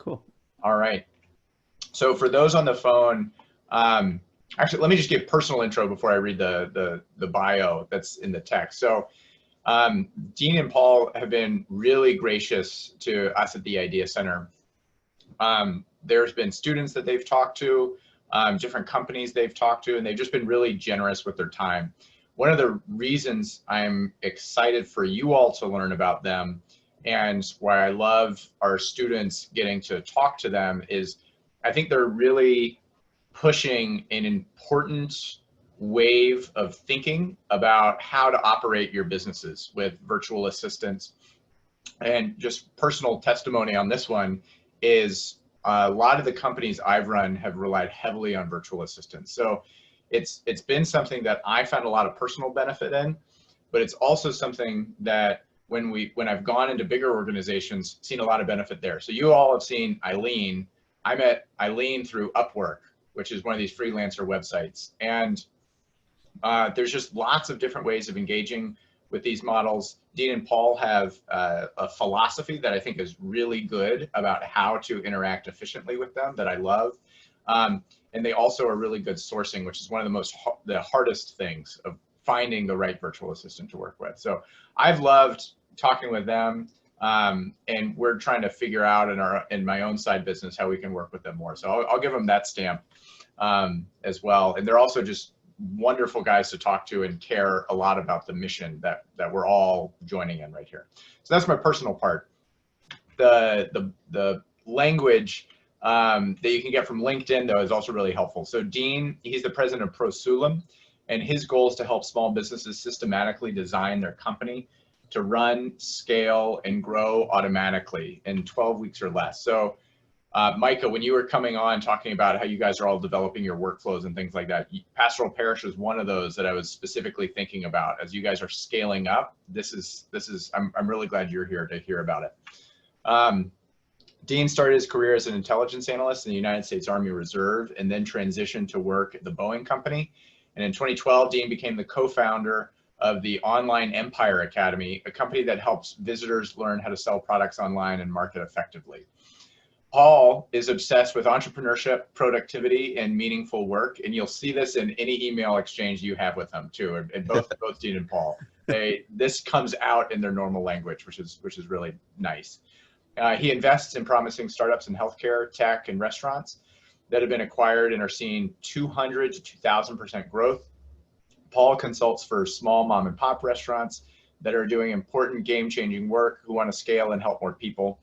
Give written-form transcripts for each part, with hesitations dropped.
Cool. All right. So for those on the phone, actually, let me just give personal intro before I read the bio that's in the text. So Dean and Paul have been really gracious to us at the Idea Center. There's been students that they've talked to, different companies they've talked to, and they've just been really generous with their time. One of the reasons I'm excited for you all to learn about them and why I love our students getting to talk to them is I think they're really pushing an important wave of thinking about how to operate your businesses with virtual assistants. And just personal testimony on this one is a lot of the companies I've run have relied heavily on virtual assistants. So it's been something that I found a lot of personal benefit in, but it's also something that when I've gone into bigger organizations, seen a lot of benefit there. So you all have seen Eileen. I met Eileen through Upwork, which is one of these freelancer websites. And there's just lots of different ways of engaging with these models. Dean and Paul have a philosophy that I think is really good about how to interact efficiently with them that I love. And they also are really good sourcing, which is one of the hardest things of finding the right virtual assistant to work with. So I've loved talking with them, and we're trying to figure out in my own side business how we can work with them more. So I'll give them that stamp as well. And they're also just wonderful guys to talk to and care a lot about the mission that we're all joining in right here. So that's my personal part. The language that you can get from LinkedIn, though, is also really helpful. So Dean, he's the president of ProSulum, and his goal is to help small businesses systematically design their company to run, scale, and grow automatically in 12 weeks or less. So Micah, when you were coming on talking about how you guys are all developing your workflows and things like that, Pastoral Parish was one of those that I was specifically thinking about as you guys are scaling up. I'm really glad you're here to hear about it. Dean started his career as an intelligence analyst in the United States Army Reserve and then transitioned to work at the Boeing Company. And in 2012, Dean became the co-founder of the Online Empire Academy, a company that helps visitors learn how to sell products online and market effectively. Paul is obsessed with entrepreneurship, productivity, and meaningful work, and you'll see this in any email exchange you have with them too. And both Dean and Paul, this comes out in their normal language, which is really nice. He invests in promising startups in healthcare, tech, and restaurants that have been acquired and are seeing 200 to 2,000% growth. Paul consults for small mom and pop restaurants that are doing important game-changing work who want to scale and help more people,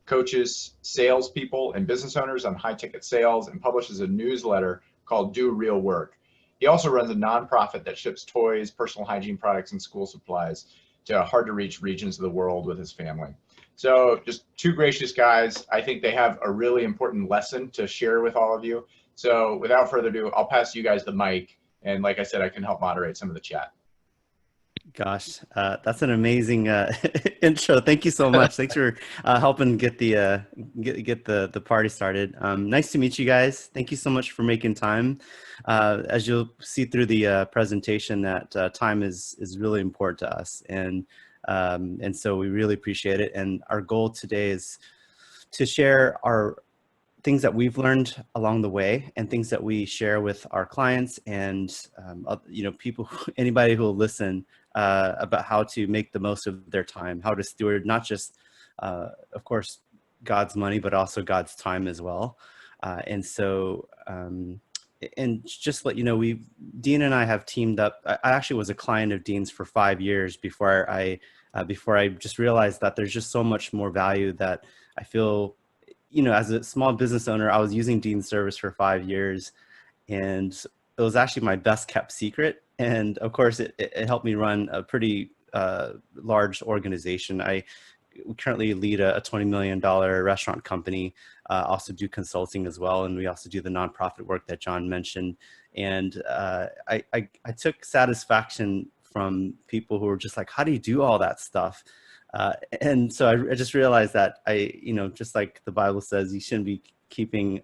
coaches salespeople and business owners on high-ticket sales, and publishes a newsletter called Do Real Work. He also runs a nonprofit that ships toys, personal hygiene products, and school supplies to hard-to-reach regions of the world with his family. So just two gracious guys. I think they have a really important lesson to share with all of you. So without further ado, I'll pass you guys the mic. And like I said, I can help moderate some of the chat. Gosh, that's an amazing intro. Thank you so much. Thanks for helping get the party started. Nice to meet you guys. Thank you so much for making time. As you'll see through the presentation, that time is really important to us, and so we really appreciate it. And our goal today is to share our things that we've learned along the way and things that we share with our clients and people, anybody who will listen about how to make the most of their time, how to steward not just, of course, God's money, but also God's time as well. And so, and just let you know, Dean and I have teamed up. I actually was a client of Dean's for 5 years before I just realized that there's just so much more value that I feel, as a small business owner, I was using Dean's service for 5 years, and it was actually my best kept secret. And of course, it helped me run a pretty large organization. I currently lead a $20 million restaurant company, also do consulting as well. And we also do the nonprofit work that John mentioned. And I took satisfaction from people who were just like, how do you do all that stuff? And so I just realized that just like the Bible says, you shouldn't be keeping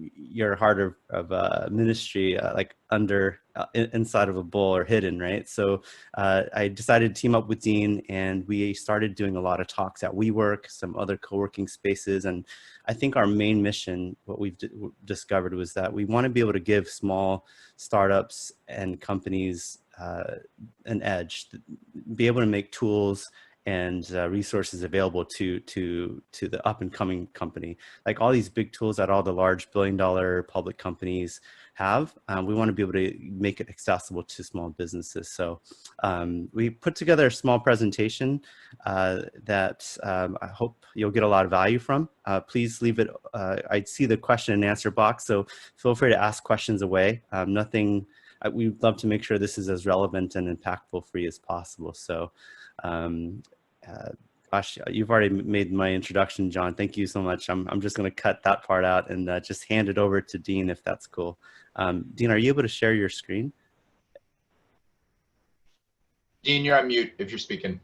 your heart of ministry like under inside of a bowl or hidden, right? So I decided to team up with Dean, and we started doing a lot of talks at WeWork, some other co-working spaces. And I think our main mission, what we've discovered, was that we want to be able to give small startups and companies an edge, be able to make tools and resources available to the up and coming company. Like all these big tools that all the large billion-dollar public companies have, we want to be able to make it accessible to small businesses. So we put together a small presentation that I hope you'll get a lot of value from. Please leave it, I see the question and answer box, so feel free to ask questions away. We'd love to make sure this is as relevant and impactful for you as possible. So gosh, you've already made my introduction, John. Thank you so much. I'm just going to cut that part out and just hand it over to Dean, if that's cool. Dean, are you able to share your screen? Dean, you're on mute if you're speaking.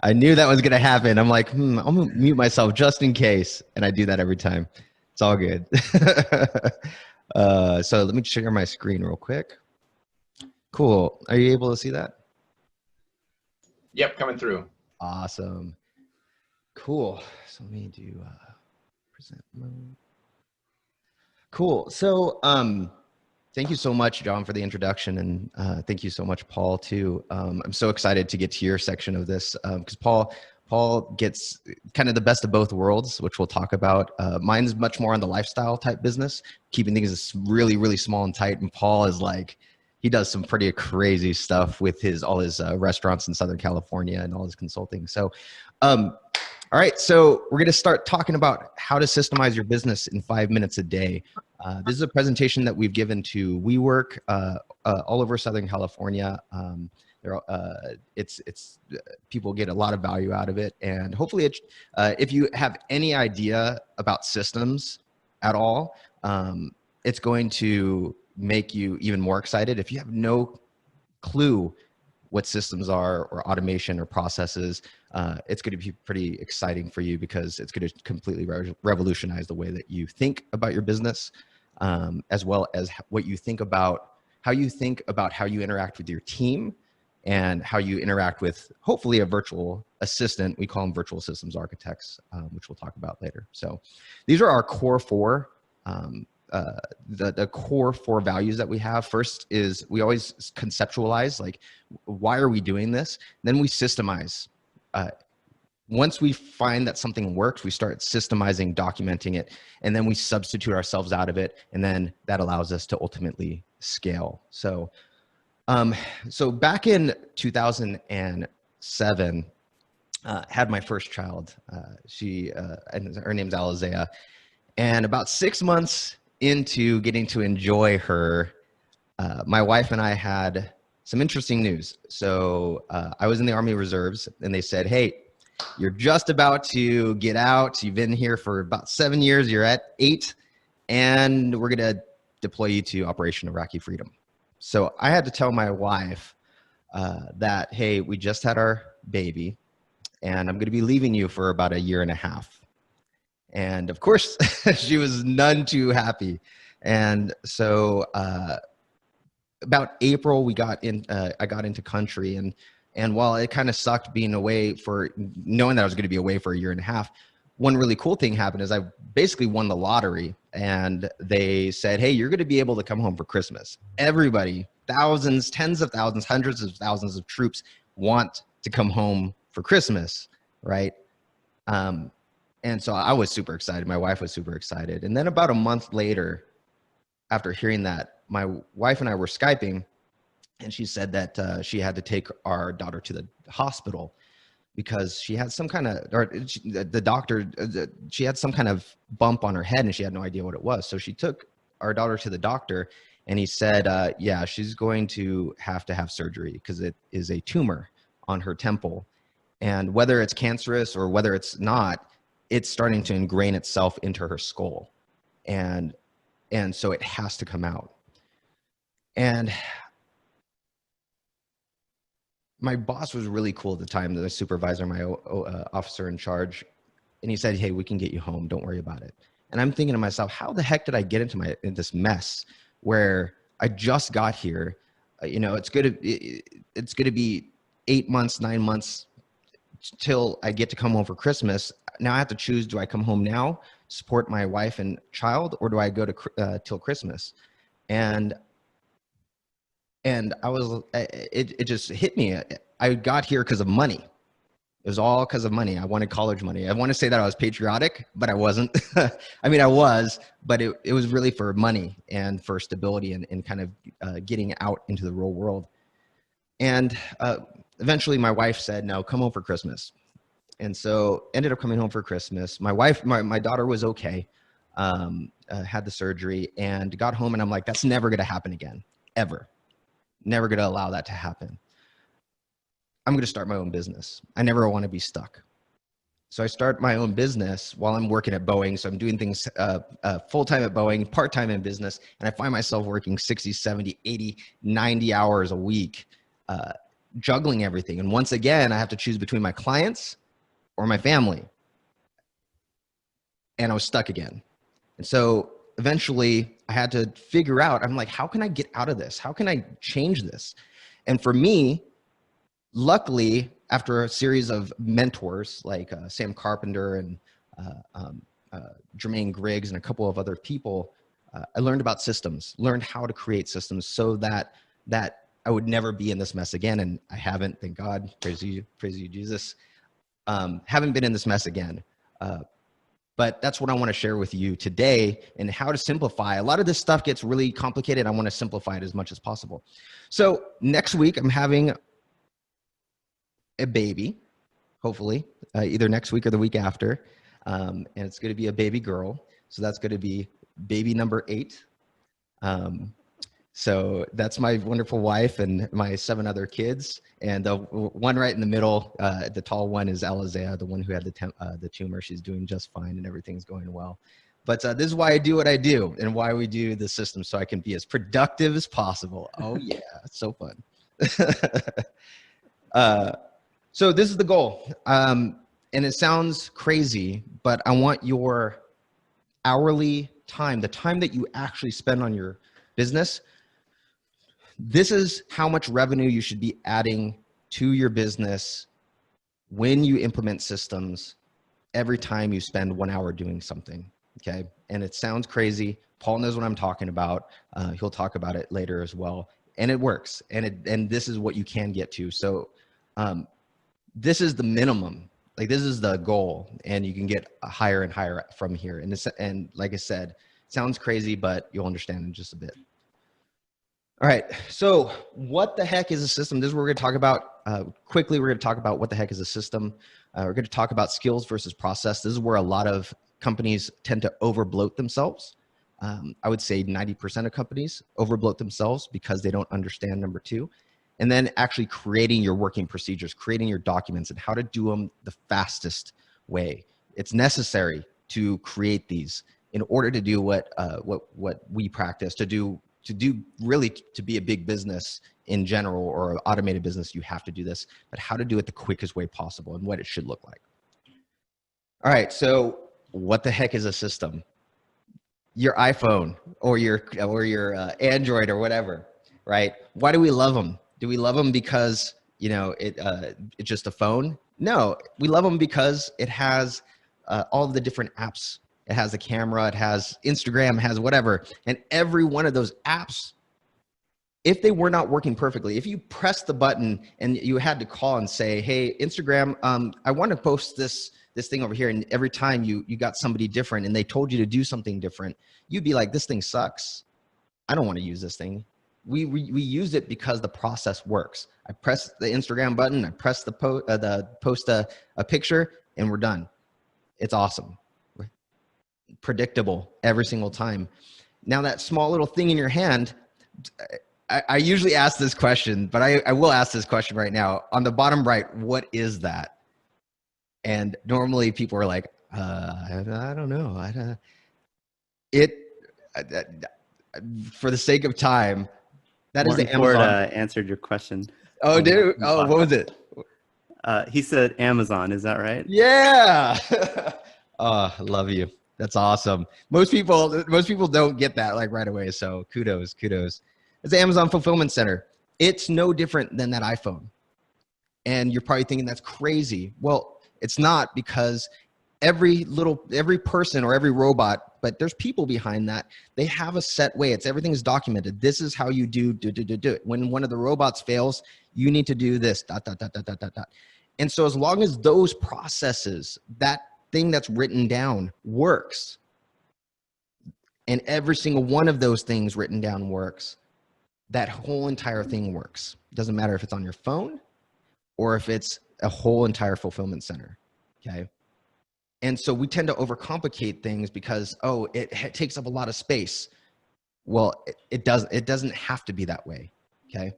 I knew that was going to happen. I'm like, I'm going to mute myself just in case. And I do that every time. It's all good. So let me share my screen real quick. Cool. Are you able to see that? Yep, coming through. Awesome. Cool. So let me do present mode. Cool. So thank you so much, John, for the introduction. And thank you so much, Paul, too. I'm so excited to get to your section of this because Paul gets kind of the best of both worlds, which we'll talk about. Mine's much more on the lifestyle type business, keeping things really, really small and tight. And Paul is like, he does some pretty crazy stuff with all his restaurants in Southern California and all his consulting. So, all right. So we're going to start talking about how to systemize your business in 5 minutes a day. This is a presentation that we've given to WeWork all over Southern California. People get a lot of value out of it, and hopefully, if you have any idea about systems at all, it's going to make you even more excited. If you have no clue what systems are or automation or processes, it's going to be pretty exciting for you because it's going to completely revolutionize the way that you think about your business, as well as what you think about how you interact with your team and how you interact with hopefully a virtual assistant. We call them virtual systems architects, which we'll talk about later. So these are our core four. The core four values that we have. First is we always conceptualize, like, why are we doing this? Then we systemize. Once we find that something works, we start systemizing, documenting it, and then we substitute ourselves out of it. And then that allows us to ultimately scale. So, so back in 2007, had my first child. And her name's Alizea. And about 6 months into getting to enjoy her, my wife and I had some interesting news. So I was in the Army Reserves, and they said, hey, you're just about to get out. You've been here for about 7 years. You're at 8, and we're going to deploy you to Operation Iraqi Freedom. So I had to tell my wife that, hey, we just had our baby, and I'm going to be leaving you for about 1.5 years. And of course, she was none too happy. And so about April, I got into country. And while it kind of sucked being away knowing that I was going to be away for 1.5 years, one really cool thing happened is I basically won the lottery. And they said, hey, you're going to be able to come home for Christmas. Everybody, thousands, tens of thousands, hundreds of thousands of troops want to come home for Christmas, right? And so I was super excited. My wife was super excited. And then about a month later, after hearing that, my wife and I were Skyping, and she said that she had to take our daughter to the hospital because she had some kind of, she had some kind of bump on her head and she had no idea what it was. So she took our daughter to the doctor, and he said, yeah, she's going to have surgery because it is a tumor on her temple. And whether it's cancerous or whether it's not, it's starting to ingrain itself into her skull. And so it has to come out. And my boss was really cool at the time, the supervisor, my officer in charge. And he said, hey, we can get you home. Don't worry about it. And I'm thinking to myself, how the heck did I get into this mess where I just got here? You know, it's going to be 8 months, 9 months till I get to come home for Christmas. Now I have to choose, do I come home now, support my wife and child, or do I go to till Christmas? And it just hit me. I got here because of money. It was all because of money. I wanted college money. I want to say that I was patriotic, but I wasn't. I mean, I was, but it was really for money and for stability and kind of getting out into the real world. And eventually my wife said, no, come home for Christmas. And so ended up coming home for Christmas. My wife, my daughter was okay, had the surgery and got home. And I'm like, that's never going to happen again, ever. Never going to allow that to happen. I'm going to start my own business. I never want to be stuck. So I start my own business while I'm working at Boeing. So I'm doing things full-time at Boeing, part-time in business. And I find myself working 60, 70, 80, 90 hours a week, juggling everything. And once again, I have to choose between my clients or my family. And I was stuck again. And so eventually I had to figure out, I'm like, how can I get out of this? How can I change this? And for me, luckily, after a series of mentors like Sam Carpenter and Jermaine Griggs and a couple of other people, I learned about systems, learned how to create systems so that I would never be in this mess again. And I haven't, thank God, praise you, Jesus. Haven't been in this mess again. But that's what I want to share with you today and how to simplify. A lot of this stuff gets really complicated. I want to simplify it as much as possible. So next week, I'm having a baby, hopefully, either next week or the week after. And it's going to be a baby girl. So that's going to be baby number 8. So that's my wonderful wife and my 7 other kids. And the one right in the middle, the tall one is Alizea, the one who had the tumor. She's doing just fine and everything's going well. But this is why I do what I do and why we do the system, so I can be as productive as possible. Oh yeah, it's so fun. So this is the goal. And it sounds crazy, but I want your hourly time, the time that you actually spend on your business. This is how much revenue you should be adding to your business when you implement systems every time you spend 1 hour doing something, okay? And it sounds crazy. Paul knows what I'm talking about. He'll talk about it later as well. And it works. And this is what you can get to. So this is the minimum. Like, this is the goal. And you can get higher and higher from here. And like I said, it sounds crazy, but you'll understand in just a bit. All right, so what the heck is a system? This is what we're going to talk about. Quickly, we're going to talk about what the heck is a system. We're going to talk about skills versus process. This is where a lot of companies tend to overbloat themselves. I would say 90% of companies overbloat themselves because they don't understand number 2. And then actually creating your working procedures, creating your documents and how to do them the fastest way. It's necessary to create these in order to do what we practice, to be a big business in general or an automated business. You have to do this, but how to do it the quickest way possible and what it should look like. All right, so what the heck is a system? Your iPhone or your Android or whatever, right? Why do we love them? Do we love them because, you know, it's just a phone? No, we love them because it has all of the different apps. It has a camera, it has Instagram, it has whatever. And every one of those apps, if they were not working perfectly, if you press the button and you had to call and say, hey, Instagram, I want to post this thing over here. And every time you got somebody different and they told you to do something different, you'd be like, this thing sucks. I don't want to use this thing. We use it because the process works. I press the Instagram button, I press the post a picture, and we're done. It's awesome. Predictable every single time. Now that small little thing in your hand, I usually ask this question, but I will ask this question right now. On the bottom right, what is that? And normally people are like, I don't know. For the sake of time, that is the Amazon. Answered your question. Oh, dude. Oh, what was it? He said Amazon. Is that right? Yeah. Oh, I love you. That's awesome. Most people don't get that like right away. So kudos. It's the Amazon Fulfillment Center. It's no different than that iPhone. And you're probably thinking that's crazy. Well, it's not, because every person or every robot, but there's people behind that. They have a set way. Everything is documented. This is how you do it. When one of the robots fails, you need to do this, ... And so as long as those processes, that thing that's written down works, and every single one of those things written down works, that whole entire thing works. It doesn't matter if it's on your phone or if it's a whole entire fulfillment center, okay? And so we tend to overcomplicate things because, oh, it takes up a lot of space. Well, it doesn't have to be that way, okay?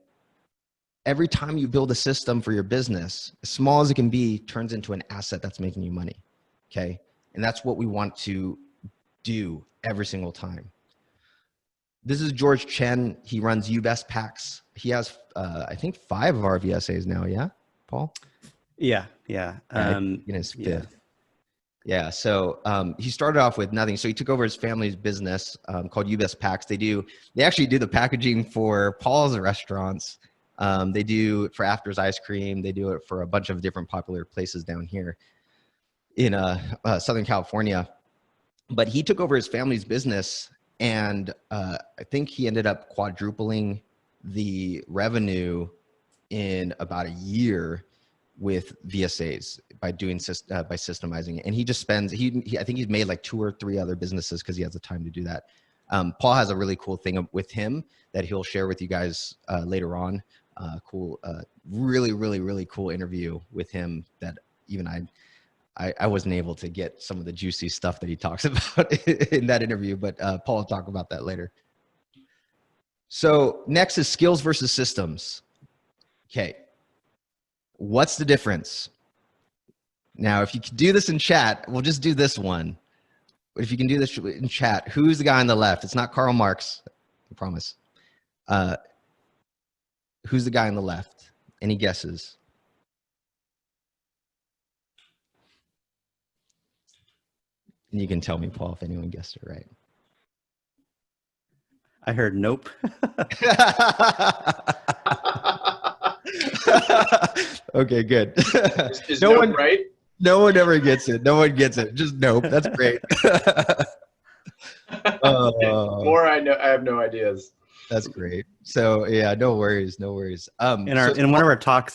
Every time you build a system for your business, as small as it can be, turns into an asset that's making you money, okay? And that's what we want to do every single time. This is George Chen. He runs UBest Packs. He has, I think, 5 of our VSAs now, yeah, Paul? Yeah. In his 5th. Yeah, so he started off with nothing. So he took over his family's business called UBest Packs. They actually do the packaging for Paul's restaurants. They do it for After's Ice Cream. They do it for a bunch of different popular places down here in Southern California. But he took over his family's business, and I think he ended up quadrupling the revenue in about a year with VSAs by systemizing it. And he just spends, I think he's made like 2 or 3 other businesses because he has the time to do that. Paul has a really cool thing with him that he'll share with you guys later on. Really cool interview with him that even I wasn't able to get some of the juicy stuff that he talks about in that interview, but Paul will talk about that later. So next is skills versus systems. Okay. What's the difference? Now, if you can do this in chat, we'll just do this one. But if you can do this in chat, who's the guy on the left? It's not Karl Marx, I promise. Who's the guy on the left? Any guesses? And you can tell me, Paul, if anyone guessed it right. I heard nope. Okay, good. Is no one right? No one ever gets it. No one gets it. Just nope. That's great. More I know. I have no ideas. That's great. So yeah, no worries. In one of our talks,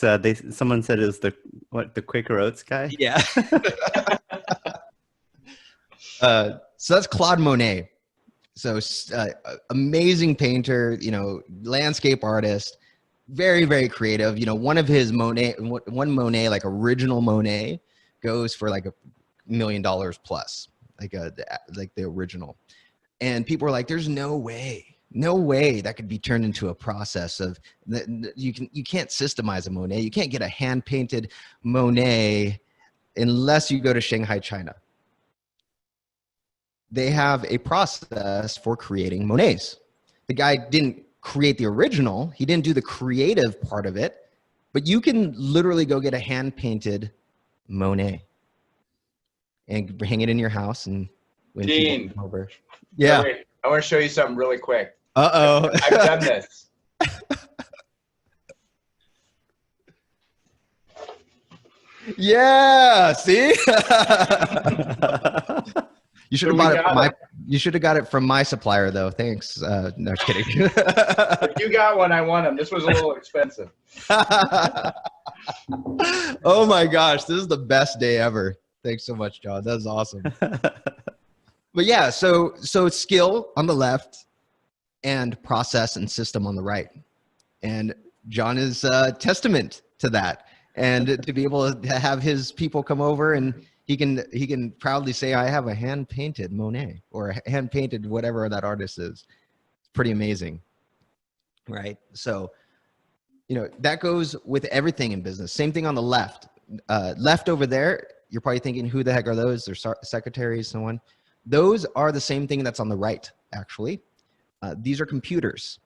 someone said it was the Quaker Oats guy. Yeah. So that's Claude Monet. So amazing painter, landscape artist, very, very creative. One of his Monet, like original Monet, goes for like $1 million plus, like the original. And people are like, "There's no way that could be turned into a process of you can't systemize a Monet. You can't get a hand painted Monet unless you go to Shanghai, China. They have a process for creating Monets. The guy didn't create the original. He didn't do the creative part of it, but you can literally go get a hand-painted Monet and hang it in your house. And when Dean, people come over. Yeah. Wait, I want to show you something really quick. Uh-oh. I've done this. Yeah, see? You should have got it from my supplier, though. Thanks. No, just kidding. If you got one, I want them. This was a little expensive. Oh my gosh, this is the best day ever. Thanks so much, John. That was awesome. But yeah, so it's skill on the left and process and system on the right. And John is a testament to that. And to be able to have his people come over and he can proudly say, I have a hand-painted Monet or a hand-painted whatever that artist is. It's pretty amazing, right? So, that goes with everything in business. Same thing on the left. Left over there, you're probably thinking, who the heck are those? They're secretaries, so on. Those are the same thing that's on the right, actually. These are computers.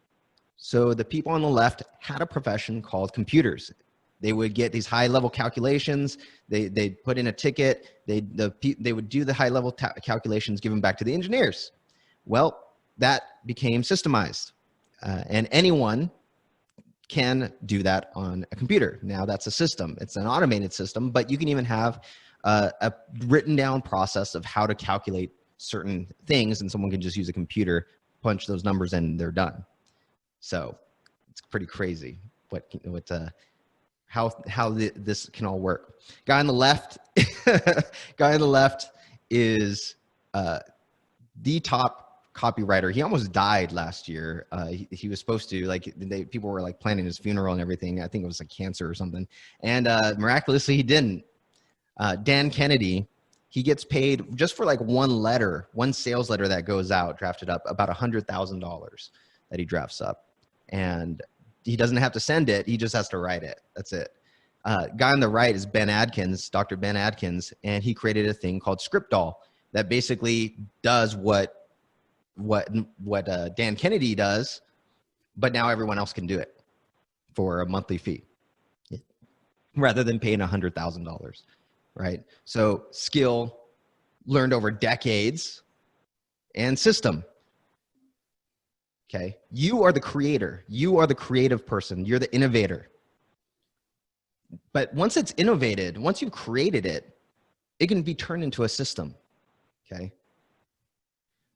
So the people on the left had a profession called computers. They would get these high level calculations. They'd put in a ticket. They would do the high level calculations, give them back to the engineers. Well, that became systemized, and anyone can do that on a computer. Now that's a system. It's an automated system, but you can even have a written down process of how to calculate certain things, and someone can just use a computer, punch those numbers in, and they're done. So it's pretty crazy how this can all work. Guy on the left, guy on the left is the top copywriter. He almost died last year. He was supposed to, like, people were like planning his funeral and everything. I think it was like cancer or something. And miraculously he didn't. Dan Kennedy, he gets paid just for like one sales letter that goes out, drafted up, about $100,000 that he drafts up. And he doesn't have to send it. He just has to write it. That's it. Guy on the right is Ben Adkins, Dr. Ben Adkins, and he created a thing called ScriptDoll that basically does what Dan Kennedy does, but now everyone else can do it for a monthly fee rather than paying $100,000, right? So skill learned over decades and system. Okay. You are the creator. You are the creative person. You're the innovator. But once it's innovated, once you've created it, it can be turned into a system. Okay.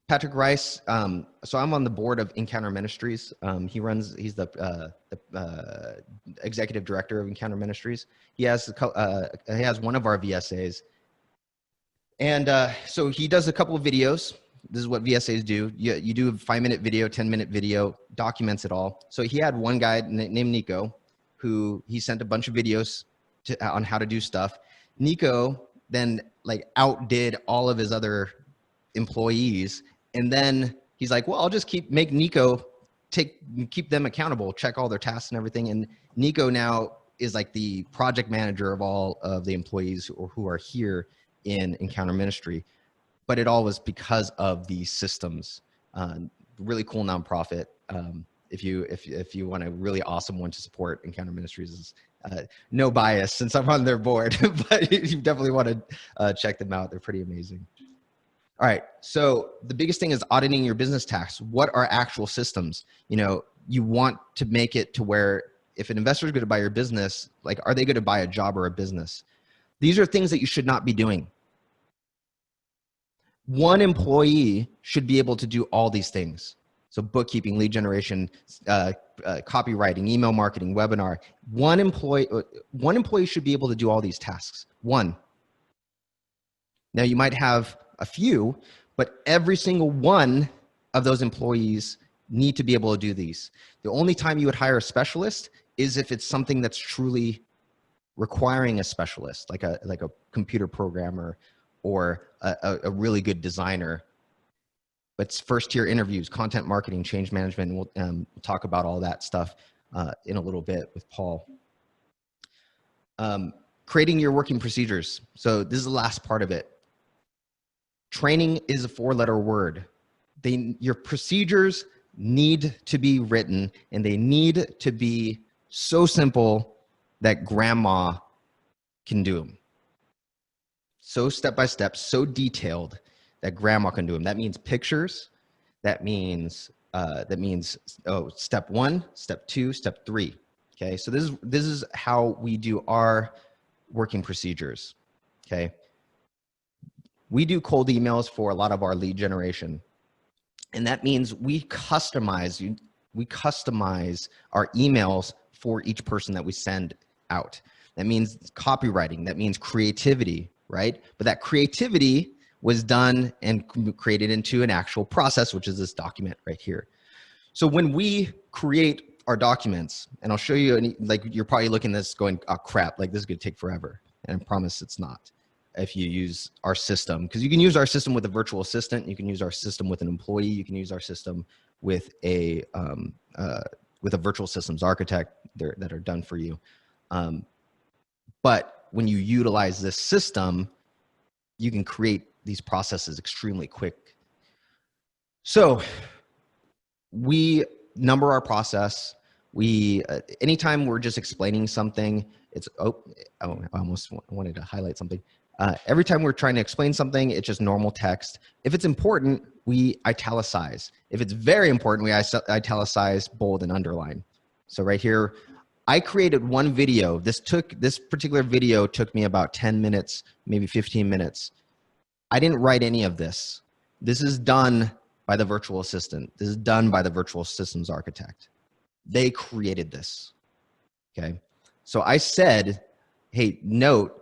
Patrick Rice. So I'm on the board of Encounter Ministries. He's the executive director of Encounter Ministries. He has one of our VSAs. And so he does a couple of videos. This is what VSAs do. You do a 5-minute video, 10-minute video, documents it all. So he had one guy named Nico who he sent a bunch of videos on how to do stuff. Nico then like outdid all of his other employees. And then he's like, well, I'll just keep them accountable, check all their tasks and everything. And Nico now is like the project manager of all of the employees who are here in Encounter Ministry. But it all was because of these systems. Really cool nonprofit. If you want a really awesome one to support, Encounter Ministries is no bias since I'm on their board, but you definitely want to check them out. They're pretty amazing. All right. So the biggest thing is auditing your business tax. What are actual systems? You want to make it to where if an investor is going to buy your business, like, are they going to buy a job or a business? These are things that you should not be doing. One employee should be able to do all these things. So bookkeeping, lead generation, copywriting, email marketing, webinar. One employee should be able to do all these tasks. One. Now you might have a few, but every single one of those employees need to be able to do these. The only time you would hire a specialist is if it's something that's truly requiring a specialist, like a computer programmer or a really good designer. But it's first-tier interviews, content marketing, change management, and we'll talk about all that stuff in a little bit with Paul. Creating your working procedures. So this is the last part of it. Training is a 4-letter word. Your procedures need to be written, and they need to be so simple that grandma can do them. So step-by-step, so detailed that grandma can do them. That means pictures. That means step 1, step 2, step 3. Okay, so this is how we do our working procedures. Okay, we do cold emails for a lot of our lead generation, and that means we customize our emails for each person that we send out. That means copywriting. That means creativity, right? But that creativity was done and created into an actual process, which is this document right here. So when we create our documents, and I'll show you, like, you're probably looking at this going, oh crap, like this is gonna take forever. And I promise it's not if you use our system, because you can use our system with a virtual assistant, you can use our system with an employee, you can use our system with a virtual systems architect that are done for you. But when you utilize this system, you can create these processes extremely quick. So we number our process. Anytime we're just explaining something, it's, I almost wanted to highlight something. Every time we're trying to explain something, it's just normal text. If it's important, we italicize. If it's very important, we italicize, bold, and underline. So right here, I created one video. This particular video took me about 10 minutes, maybe 15 minutes. I didn't write any of this. This is done by the virtual assistant. This is done by the virtual systems architect. They created this, okay? So I said, hey, note,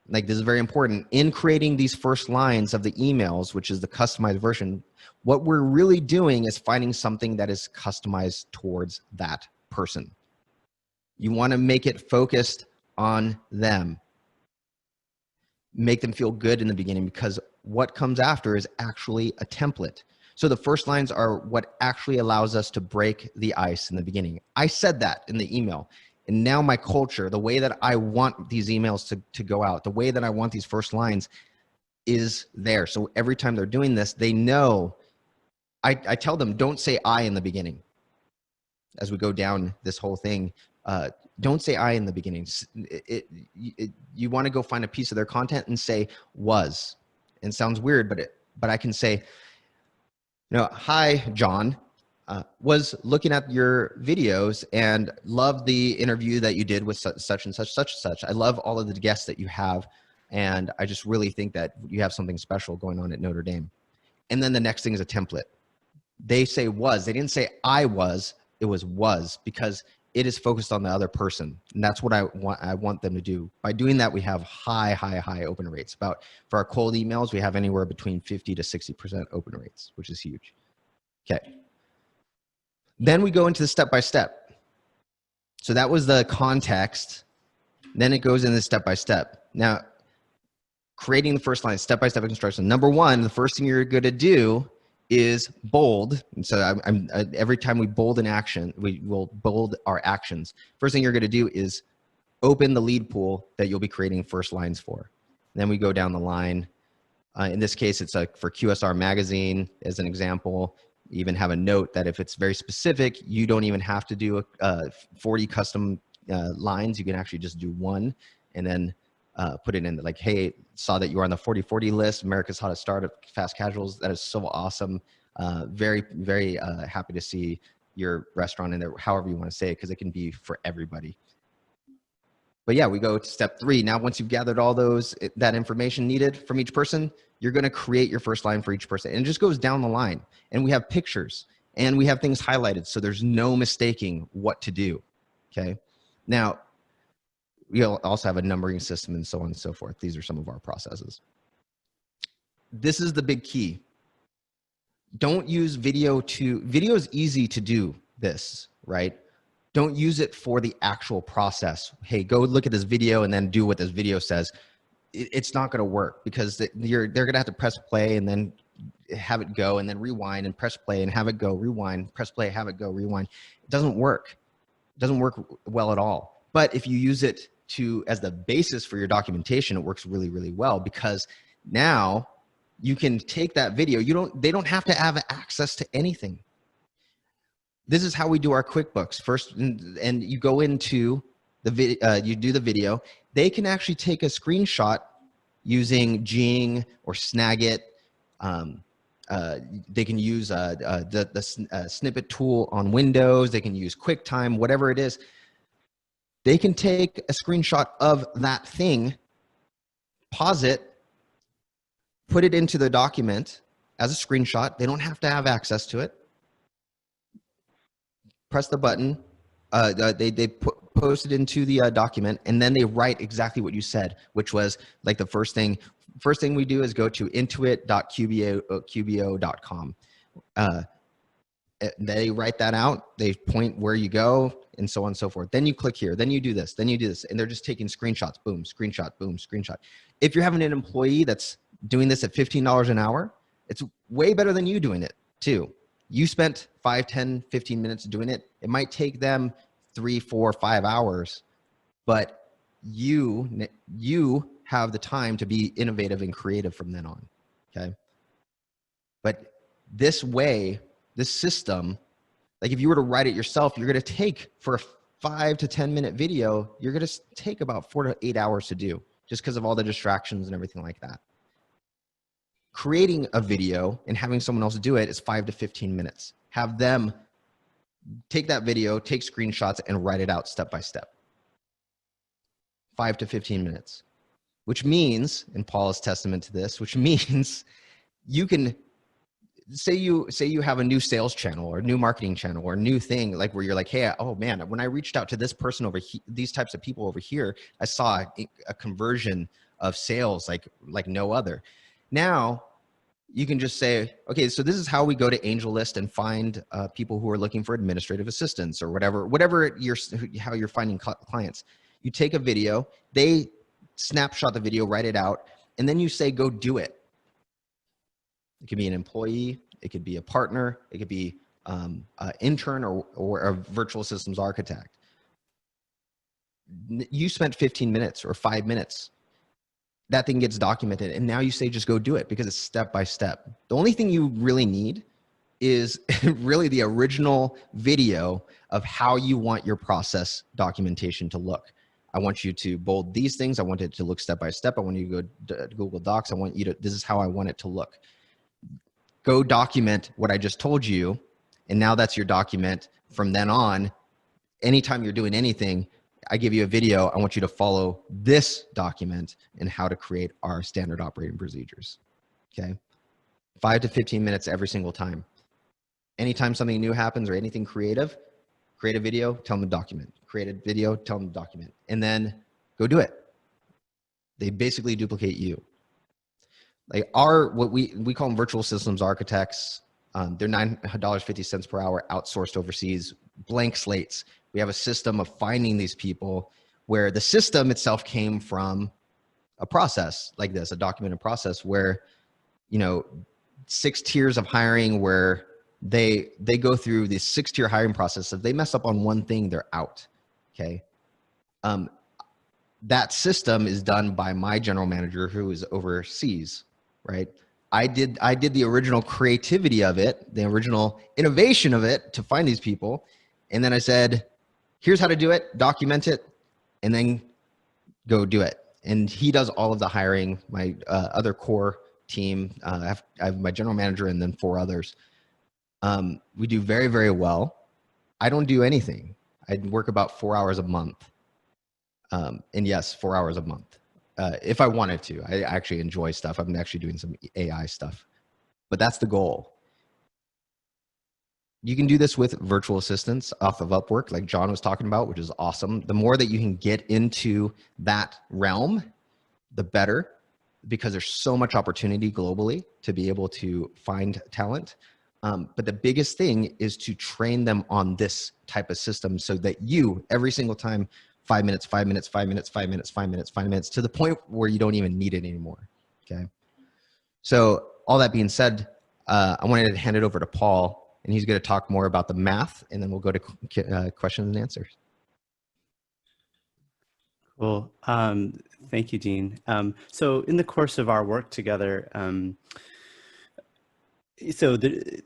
like this is very important, in creating these first lines of the emails, which is the customized version, what we're really doing is finding something that is customized towards that person. You want to make it focused on them. Make them feel good in the beginning, because what comes after is actually a template. So the first lines are what actually allows us to break the ice in the beginning. I said that in the email. And now my culture, the way that I want these emails to go out, the way that I want these first lines is there. So every time they're doing this, they know, I tell them, don't say I in the beginning. As we go down this whole thing, don't say I in the beginning. You want to go find a piece of their content and say was. And it sounds weird, but I can say, hi, John. Was looking at your videos and loved the interview that you did with such and such. I love all of the guests that you have. And I just really think that you have something special going on at Notre Dame. And then the next thing is a template. They say was. They didn't say I was. It was, because it is focused on the other person. And that's what I want them to do. By doing that, we have high open rates. For our cold emails, we have anywhere between 50 to 60% open rates, which is huge. Okay. Then we go into the step-by-step. So that was the context. Then it goes into step-by-step. Now, creating the first line, step-by-step instruction. Number one, the first thing you're going to do is bold. And so every time we bold an action, we will bold our actions. First thing you're going to do is open the lead pool that you'll be creating first lines for. Then we go down the line. In this case, it's like for QSR Magazine, as an example. You even have a note that if it's very specific, you don't even have to do 40 custom lines. You can actually just do one and then put it in like, hey, saw that you are on the 40/40 list, America's Hottest Startup, Fast Casuals. That is so awesome. Very happy to see your restaurant in there, however you want to say it, because it can be for everybody. But yeah, we go to step 3. Now, once you've gathered all that information needed from each person, you're going to create your first line for each person. And it just goes down the line. And we have pictures and we have things highlighted. So there's no mistaking what to do. Okay. Now, we'll also have a numbering system and so on and so forth. These are some of our processes. This is the big key. Don't use video is easy to do this, right? Don't use it for the actual process. Hey, go look at this video and then do what this video says. It's not going to work, because they're going to have to press play and then have it go and then rewind and press play and have it go, rewind, press play, have it go, rewind. It doesn't work. It doesn't work well at all. But if you use it as the basis for your documentation, it works really, really well, because now you can take that video. They don't have to have access to anything. This is how we do our QuickBooks first. And you go into the video, you do the video. They can actually take a screenshot using Jing or Snagit. They can use the snippet tool on Windows. They can use QuickTime, whatever it is. They can take a screenshot of that thing, pause it, put it into the document as a screenshot. They don't have to have access to it. Press the button. They post it into the document, and then they write exactly what you said, which was like the first thing. First thing we do is go to intuit.qbo.com. They write that out. They point where you go, and so on and so forth. Then you click here. Then you do this. Then you do this. And they're just taking screenshots. Boom, screenshot, boom, screenshot. If you're having an employee that's doing this at $15 an hour, it's way better than you doing it too. You spent 5, 10, 15 minutes doing it. It might take them 3, 4, 5 hours, but you have the time to be innovative and creative from then on. Okay. But this way, this system, like if you were to write it yourself, you're going to take for 5 to 10 minute video, you're going to take about 4 to 8 hours to do just because of all the distractions and everything like that. Creating a video and having someone else do it is 5 to 15 minutes. Have them take that video, take screenshots, and write it out step by step. 5 to 15 minutes, which means, and Paul is testament to this, which means you can say you have a new sales channel or a new marketing channel or a new thing, like where you're like, hey, oh man, when I reached out to this person over here, these types of people over here, I saw a conversion of sales like no other. Now you can just say, okay, so this is how we go to AngelList and find people who are looking for administrative assistance or whatever how you're finding clients. You take a video, they snapshot the video, write it out, and then you say, go do it. It could be an employee, it could be a partner, it could be an intern or a virtual systems architect. You spent 15 minutes or 5 minutes. That thing gets documented, and now you say just go do it because it's step by step. The only thing you really need is really the original video of how you want your process documentation to look. I want you to bold these things. I want it to look step by step. I want you to go to Google Docs. I want you to, this is how I want it to look. Go document what I just told you, and now that's your document. From then on, anytime you're doing anything, I give you a video. I want you to follow this document and how to create our standard operating procedures. Okay. 5 to 15 minutes every single time. Anytime something new happens or anything creative, create a video, tell them to document. Create a video, tell them to document. And then go do it. They basically duplicate you. Like what we call them virtual systems architects. They're $9.50 per hour, outsourced overseas, blank slates. We have a system of finding these people where the system itself came from a process like this, a documented process where, 6 tiers of hiring where they go through this 6-tier hiring process. If they mess up on one thing, they're out. Okay. That system is done by my general manager who is overseas, right? I did the original creativity of it, the original innovation of it to find these people. And then I said, here's how to do it, document it, and then go do it. And he does all of the hiring. My other core team, I have my general manager and then 4 others. We do very, very well. I don't do anything. I work about 4 hours a month. And yes, 4 hours a month. If I wanted to, I actually enjoy stuff. I'm actually doing some AI stuff, but that's the goal. You can do this with virtual assistants off of Upwork, like John was talking about, which is awesome. The more that you can get into that realm, the better, because there's so much opportunity globally to be able to find talent. But the biggest thing is to train them on this type of system so that you, every single time, 5 minutes, 5 minutes, 5 minutes, 5 minutes, 5 minutes, 5 minutes, to the point where you don't even need it anymore. Okay. So all that being said, I wanted to hand it over to Paul, and he's going to talk more about the math, and then we'll go to questions and answers. Cool. Thank you, Dean. So in the course of our work together,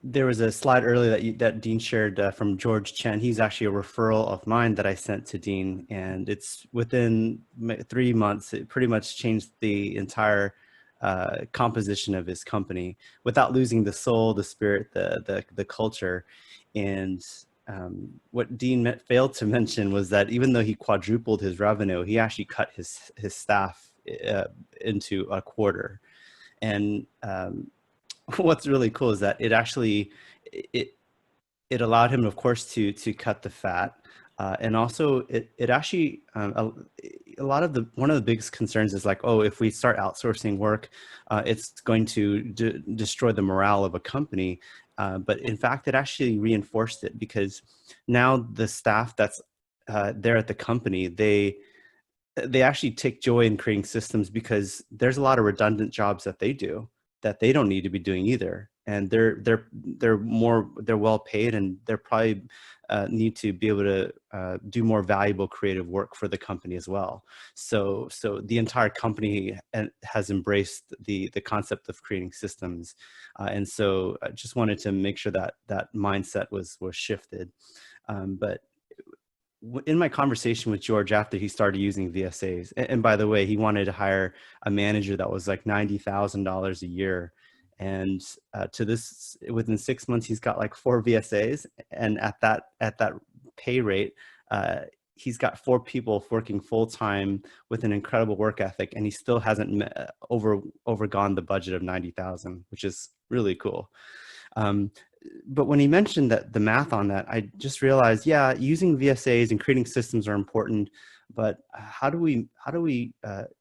there was a slide earlier that Dean shared from George Chen. He's actually a referral of mine that I sent to Dean, and it's within 3 months, it pretty much changed the entire composition of his company without losing the soul, the spirit, the culture. And what Dean failed to mention was that even though he quadrupled his revenue, he actually cut his staff into a quarter. And what's really cool is that it actually it allowed him, of course, to cut the fat, and also it actually one of the biggest concerns is like, oh, if we start outsourcing work, it's going to destroy the morale of a company. But in fact, it actually reinforced it, because now the staff that's there at the company, they actually take joy in creating systems, because there's a lot of redundant jobs that they do that they don't need to be doing either. And they're well paid, and they're probably need to be able to do more valuable creative work for the company as well. So the entire company has embraced the concept of creating systems, and so I just wanted to make sure that that mindset was shifted. But in my conversation with George after he started using VSAs, and by the way, he wanted to hire a manager that was like $90,000 a year. And to this, within 6 months, he's got like 4 VSAs. And at that pay rate, he's got 4 people working full time with an incredible work ethic, and he still hasn't overgone the budget of 90,000, which is really cool. But when he mentioned that the math on that, I just realized, yeah, using VSAs and creating systems are important, but how do we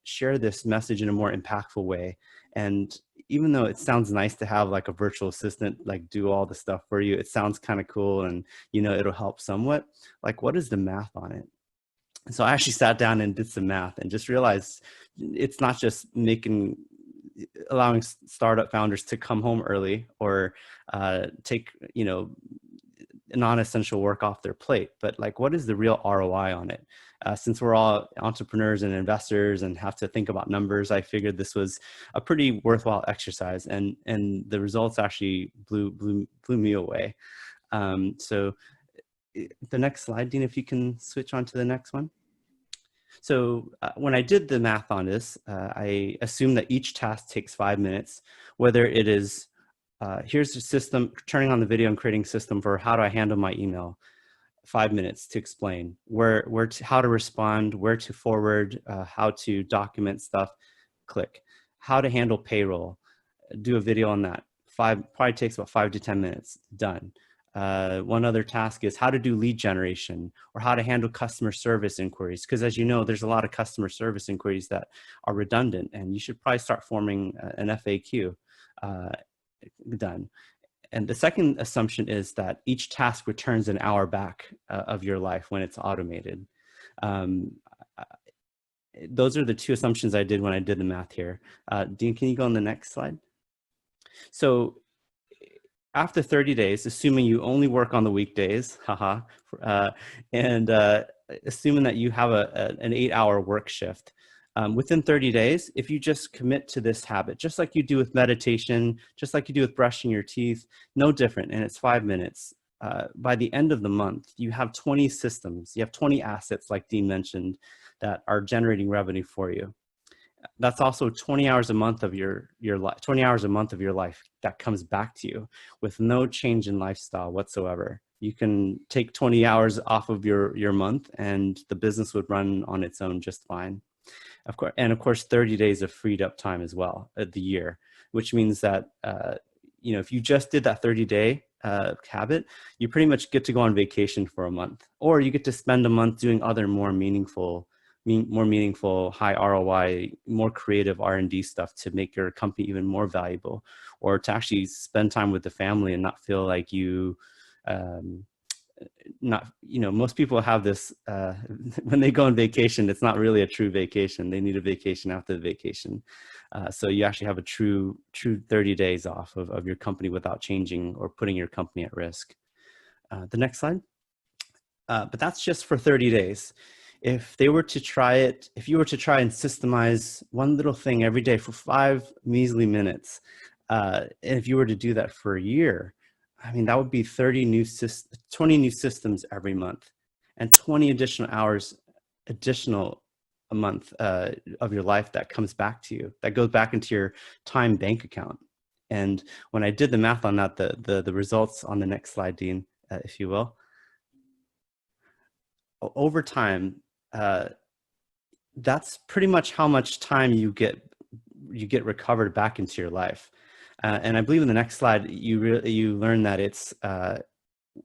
share this message in a more impactful way? And even though it sounds nice to have like a virtual assistant, like do all the stuff for you, it sounds kind of cool, and it'll help somewhat. Like, what is the math on it? And so I actually sat down and did some math and just realized it's not just allowing startup founders to come home early or take non-essential work off their plate, but like, what is the real ROI on it? Since we're all entrepreneurs and investors and have to think about numbers, I figured this was a pretty worthwhile exercise, and the results actually blew me away. So the next slide, Dean, if you can switch on to the next one. So when I did the math on this, I assumed that each task takes 5 minutes, whether it is, here's the system, turning on the video and creating system for how do I handle my email, 5 minutes to explain how to respond, where to forward, how to document stuff, click. How to handle payroll, do a video on that. Probably takes about 5 to 10 minutes, done. One other task is how to do lead generation or how to handle customer service inquiries. Because as you know, there's a lot of customer service inquiries that are redundant, and you should probably start forming an FAQ. Done. And the second assumption is that each task returns an hour back of your life when it's automated. Those are the 2 assumptions I did when I did the math here. Dean, can you go on the next slide? So after 30 days, assuming you only work on the weekdays, and assuming that you have an 8-hour work shift, within 30 days, if you just commit to this habit, just like you do with meditation, just like you do with brushing your teeth, no different, and it's 5 minutes, by the end of the month, you have 20 systems, you have 20 assets, like Dean mentioned, that are generating revenue for you. That's also 20 hours a month of your life, 20 hours a month of your life that comes back to you with no change in lifestyle whatsoever. You can take 20 hours off of your month and the business would run on its own just fine. Of course, 30 days of freed up time as well at the year, which means that, if you just did that 30-day habit, you pretty much get to go on vacation for a month, or you get to spend a month doing other more meaningful, high ROI, more creative R&D stuff to make your company even more valuable, or to actually spend time with the family and not feel like most people have this, when they go on vacation, it's not really a true vacation. They need a vacation after the vacation. So you actually have a true 30 days off of your company without changing or putting your company at risk. The next slide. But that's just for 30 days. If you were to try and systemize one little thing every day for 5 measly minutes, and if you were to do that for a year, I mean, that would be 20 new systems every month, and 20 additional hours, a month of your life that comes back to you, that goes back into your time bank account. And when I did the math on that, the results on the next slide, Dean, if you will, over time, that's pretty much how much time you get recovered back into your life. And I believe in the next slide, you learn that it's,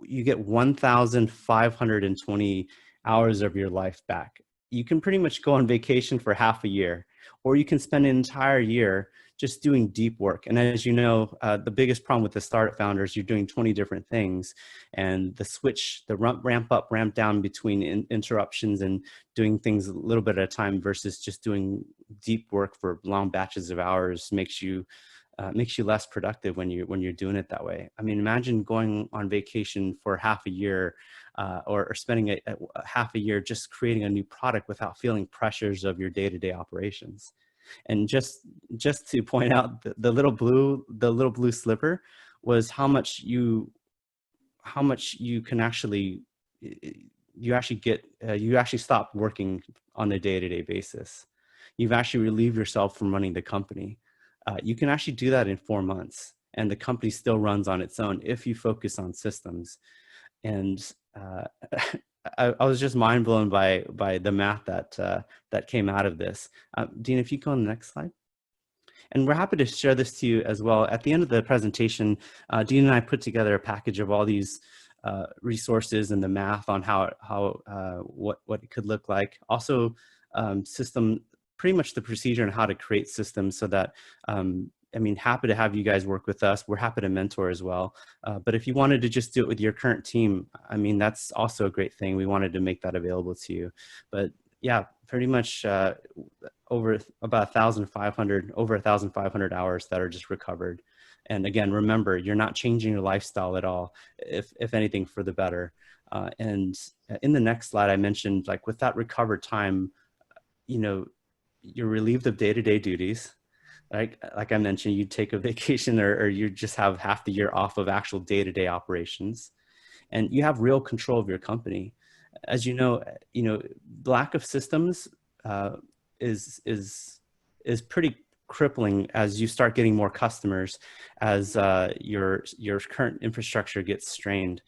you get 1,520 hours of your life back. You can pretty much go on vacation for half a year, or you can spend an entire year just doing deep work. And as you know, the biggest problem with the startup founders, you're doing 20 different things, and the ramp up, ramp down between interruptions and doing things a little bit at a time versus just doing deep work for long batches of hours makes you less productive when you're doing it that way. I mean, imagine going on vacation for half a year, or spending a half a year just creating a new product without feeling pressures of your day-to-day operations. And just to point out, the little blue sliver was how much you can actually you actually get, you actually stop working on a day-to-day basis. You've actually relieved yourself from running the company. You can actually do that in 4 months, and the company still runs on its own if you focus on systems. And I was just mind blown by the math that came out of this. Dean, if you go on the next slide. And we're happy to share this to you as well. At the end of the presentation, Dean and I put together a package of all these resources and the math on what it could look like. Also, pretty much the procedure and how to create systems so that, I mean, happy to have you guys work with us. We're happy to mentor as well. But if you wanted to just do it with your current team, I mean, that's also a great thing. We wanted to make that available to you. But yeah, pretty much over about 1,500 hours that are just recovered. And again, remember, you're not changing your lifestyle at all, if anything, for the better. And in the next slide, I mentioned, like, with that recovered time, you know, you're relieved of day-to-day duties. Like I mentioned, you take a vacation or you just have half the year off of actual day-to-day operations, and you have real control of your company. As you know, lack of systems is pretty crippling as you start getting more customers, as your current infrastructure gets strained.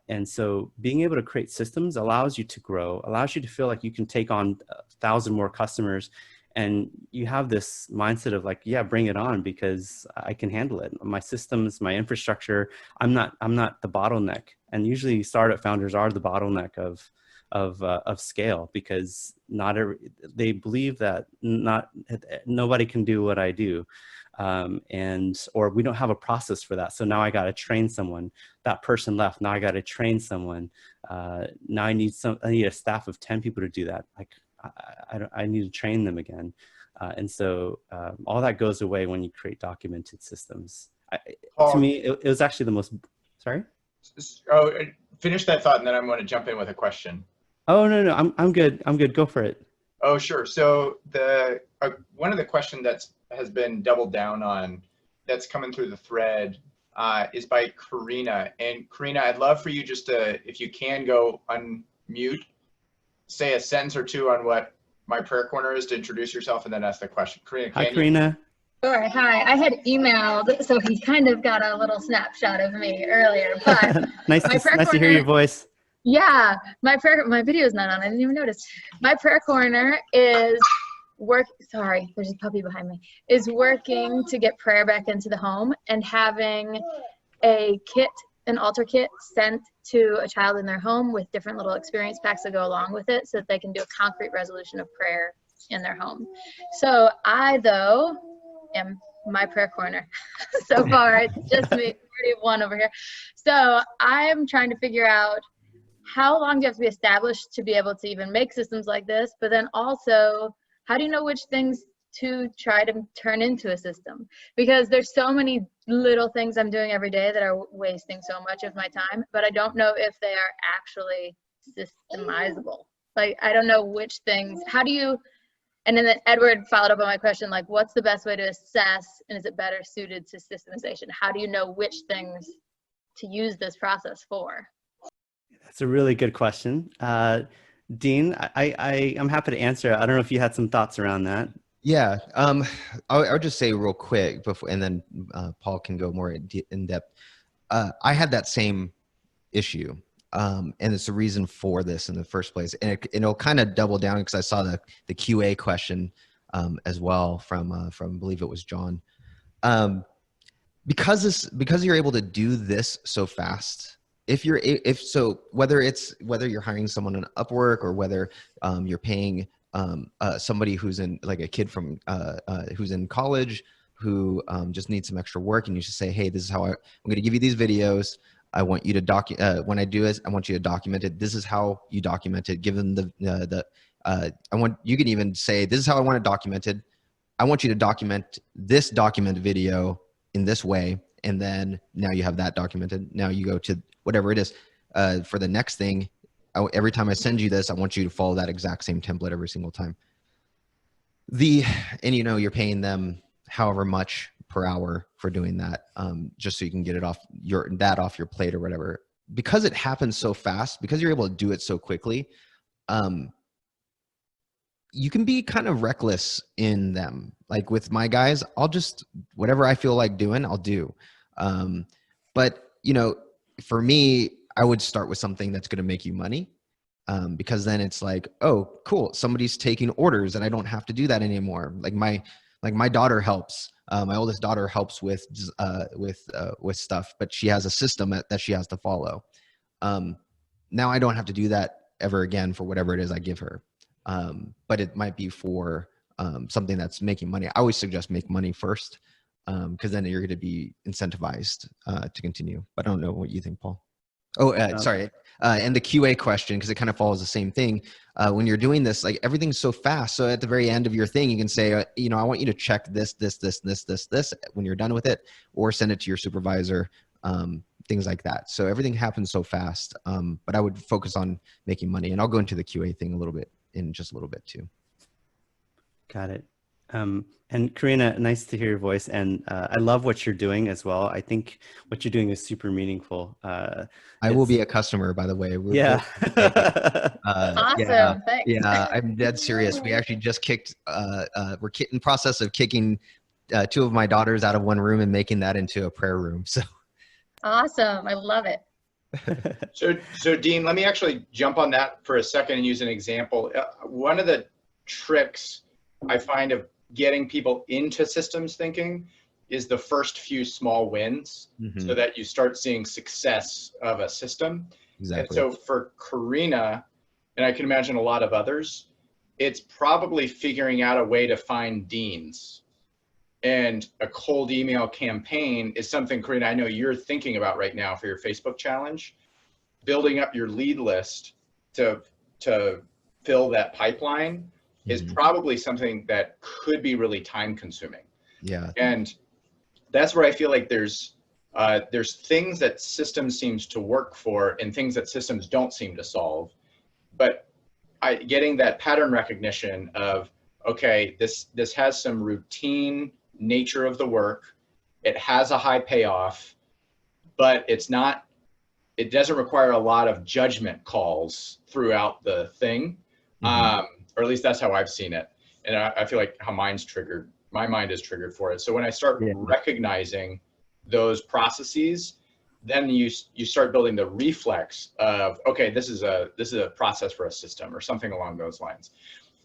And so being able to create systems allows you to grow, allows you to feel like you can take on 1,000 more customers. And you have this mindset of like, yeah, bring it on, because I can handle it. My systems, my infrastructure, I'm not the bottleneck. And usually startup founders are the bottleneck of scale, because they believe that nobody can do what I do. Or we don't have a process for that. So now I got to train someone. That person left. Now I got to train someone. Now I need a staff of 10 people to do that. Like, I need to train them again. And so all that goes away when you create documented systems. To me, it was actually the most, sorry? Oh, finish that thought, and then I'm going to jump in with a question. Oh, no, I'm good. I'm good. Go for it. Oh, sure. So one of the questions that has been doubled down on, that's coming through the thread, is by Karina. And Karina, I'd love for you just to, if you can, go unmute, say a sentence or two on what My Prayer Corner is, to introduce yourself, and then ask the question. Karina, Hi, Karina. Sure. Hi. I had emailed, so he kind of got a little snapshot of me earlier. But nice to hear your voice. Yeah, my video is not on. I didn't even notice. My Prayer Corner is sorry, there's a puppy behind me. Is working to get prayer back into the home, and having an altar kit sent to a child in their home with different little experience packs that go along with it, so that they can do a concrete resolution of prayer in their home. So I, though, am My Prayer Corner. So far, it's just me, 41 over here. So I'm trying to figure out, how long do you have to be established to be able to even make systems like this? But then also, how do you know which things to try to turn into a system? Because there's so many little things I'm doing every day that are wasting so much of my time, but I don't know if they are actually systemizable. Like, I don't know which things, and then Edward followed up on my question, like, what's the best way to assess, and is it better suited to systemization? How do you know which things to use this process for? That's a really good question. Dean, I'm happy to answer. I don't know if you had some thoughts around that. Yeah, I'll just say real quick before, and then Paul can go more in depth. I had that same issue, and it's the reason for this in the first place. And it'll kind of double down, because I saw the QA question as well from I believe it was John. Because you're able to do this so fast. Whether you're hiring someone on Upwork, or whether you're paying somebody who's in, like, a kid from who's in college who just needs some extra work, and you just say, hey, this is how I'm going to give you these videos. I want you to when I do it, I want you to document it. This is how you document it. Given you can even say, this is how I want it documented. I want you to document this document video in this way. And then now you have that documented. Now you go to whatever it is for the next thing. Every time I send you this, I want you to follow that exact same template every single time. And you're paying them however much per hour for doing that, just so you can get it off your plate or whatever. because it happens so fast, because you're able to do it so quickly, you can be kind of reckless in them. Like with my guys, I'll just, whatever I feel like doing, I'll do. But, you know, for me, I would start with something that's going to make you money. Because then it's like, oh, cool, somebody's taking orders and I don't have to do that anymore. Like my daughter helps. My oldest daughter helps with stuff, but she has a system that she has to follow. Now I don't have to do that ever again for whatever it is I give her. But it might be for something that's making money. I always suggest make money first, because then you're going to be incentivized to continue. But I don't know what you think, Paul. Oh, sorry. And the QA question, because it kind of follows the same thing. When you're doing this, like everything's so fast. So at the very end of your thing, you can say, you know, I want you to check this when you're done with it, or send it to your supervisor, things like that. So everything happens so fast. But I would focus on making money, and I'll go into the QA thing a little bit in just a little bit too. Got it. And Karina, nice to hear your voice. And I love what you're doing as well. I think what you're doing is super meaningful. I will be a customer, by the way. Yeah. Awesome. Thanks. Yeah, I'm dead serious. We actually just kicked, we're in process of kicking 2 of my daughters out of one room and making that into a prayer room. So Awesome. I love it. So Dean, let me actually jump on that for a second and use an example. One of the tricks I find of getting people into systems thinking is the first few small wins, so that you start seeing success of a system. Exactly. And so for Karina, and I can imagine a lot of others, it's probably figuring out a way to find deans. And a cold email campaign is something, Karina, I know you're thinking about right now for your Facebook challenge. Building up your lead list to fill that pipeline is probably something that could be really time consuming. Yeah. And that's where I feel like there's things that systems seems to work for and things that systems don't seem to solve. But getting that pattern recognition of, okay, this has some routine nature of the work. It has a high payoff, but it doesn't require a lot of judgment calls throughout the thing. Or at least that's how I've seen it. And I feel like how my mind is triggered for it. So when I start recognizing those processes, then you start building the reflex of, okay, this is a process for a system or something along those lines.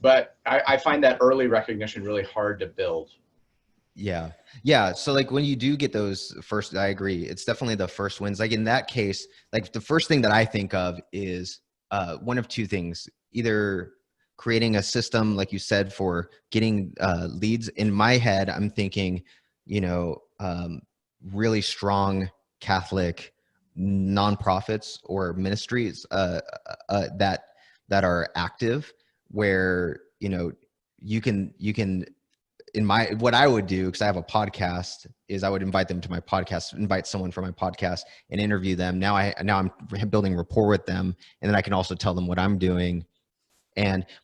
But I find that early recognition really hard to build. Yeah. Yeah. So like when you do get those first, I agree. It's definitely the first wins. Like in that case, like the first thing that I think of is one of 2 things, either creating a system, like you said, for getting leads. In my head, I'm thinking, you know, really strong Catholic nonprofits or ministries that are active, where, you know, you can what I would do, because I have a podcast, is I would invite them to my podcast, invite someone from my podcast and interview them. Now I'm building rapport with them, and then I can also tell them what I'm doing.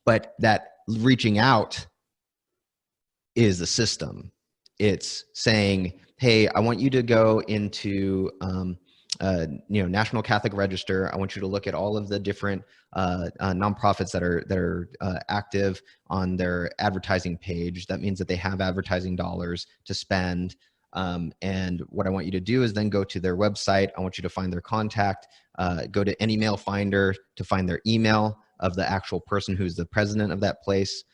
But that reaching out is the system. It's saying, hey, I want you to go into, National Catholic Register. I want you to look at all of the different nonprofits that are active on their advertising page. That means that they have advertising dollars to spend. And what I want you to do is then go to their website. I want you to find their contact, go to any email finder to find their email of the actual person who's the president of that place,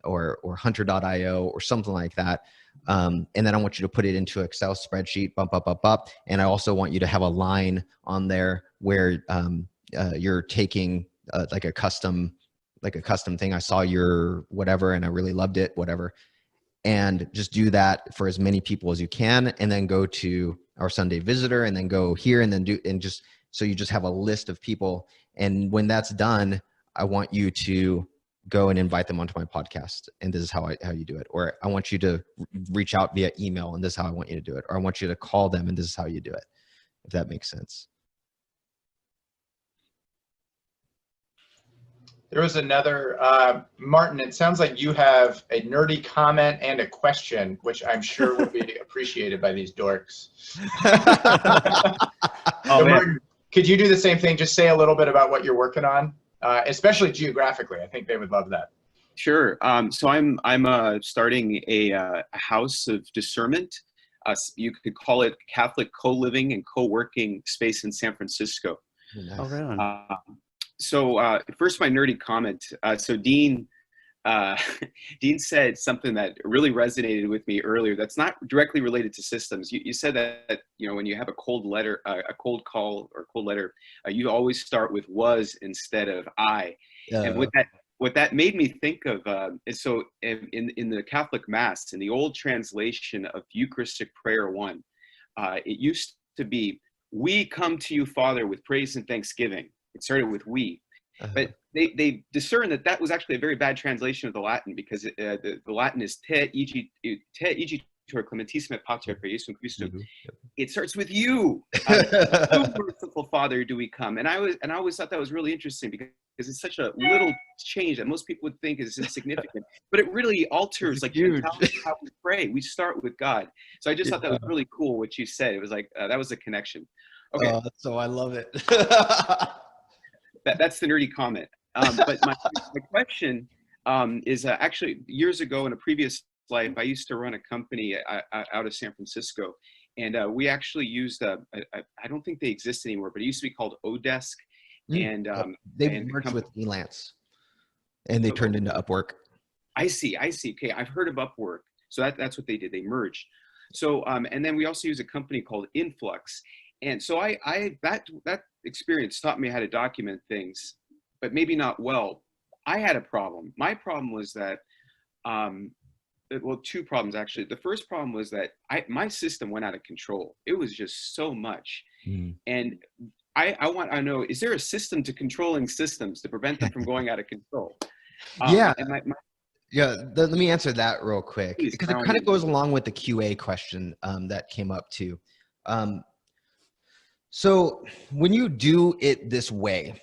or hunter.io or something like that. And then I want you to put it into an Excel spreadsheet, up. And I also want you to have a line on there where you're taking like a custom thing. I saw your whatever, and I really loved it, whatever. And just do that for as many people as you can. And then go to our Sunday visitor, and then go here, and then so you just have a list of people. And when that's done, I want you to go and invite them onto my podcast. And this is how you do it. Or I want you to reach out via email, and this is how I want you to do it. Or I want you to call them, and this is how you do it. If that makes sense. There was another, Martin, it sounds like you have a nerdy comment and a question, which I'm sure will be appreciated by these dorks. Oh, So man. Martin, Could you do the same thing? Just say a little bit about what you're working on, especially geographically. I think they would love that. Sure. So I'm starting a house of discernment. You could call it Catholic co-living and co-working space in San Francisco. Nice. Oh, right on. So first, my nerdy comment. So Dean said something that really resonated with me earlier. That's not directly related to systems. You said that when you have a cold letter, a cold call or cold letter, you always start with was instead of I. And what that made me think of is, so in the Catholic Mass, in the old translation of Eucharistic Prayer 1, it used to be, "We come to you, Father, with praise and thanksgiving." It started with "we." But they discerned that was actually a very bad translation of the Latin, because the Latin is "te igitur clementissime pater per Iesum Christum." It starts with "you." "You, merciful Father, do we come." And I always thought that was really interesting, because it's such a little change that most people would think is insignificant, but it really alters like how we pray. We start with God. So I just thought that was really cool what you said. It was like that was a connection. Okay. So I love it. That's the nerdy comment. But my question is actually, years ago in a previous life, I used to run a company out of San Francisco, and we actually used I don't think they exist anymore, but it used to be called Odesk. And they merged with Elance, and they turned into Upwork. I see. Okay, I've heard of Upwork. So that's what they did. They merged. So and then we also use a company called Influx. And so that experience taught me how to document things, but maybe not well. I had a problem. My problem was that, well, two problems actually. The first problem was that my system went out of control. It was just so much. And I want to know, is there a system to controlling systems to prevent them from going out of control? Yeah. And Let me answer that real quick, Please, because it kind of goes along with the QA question that came up too. So when you do it this way,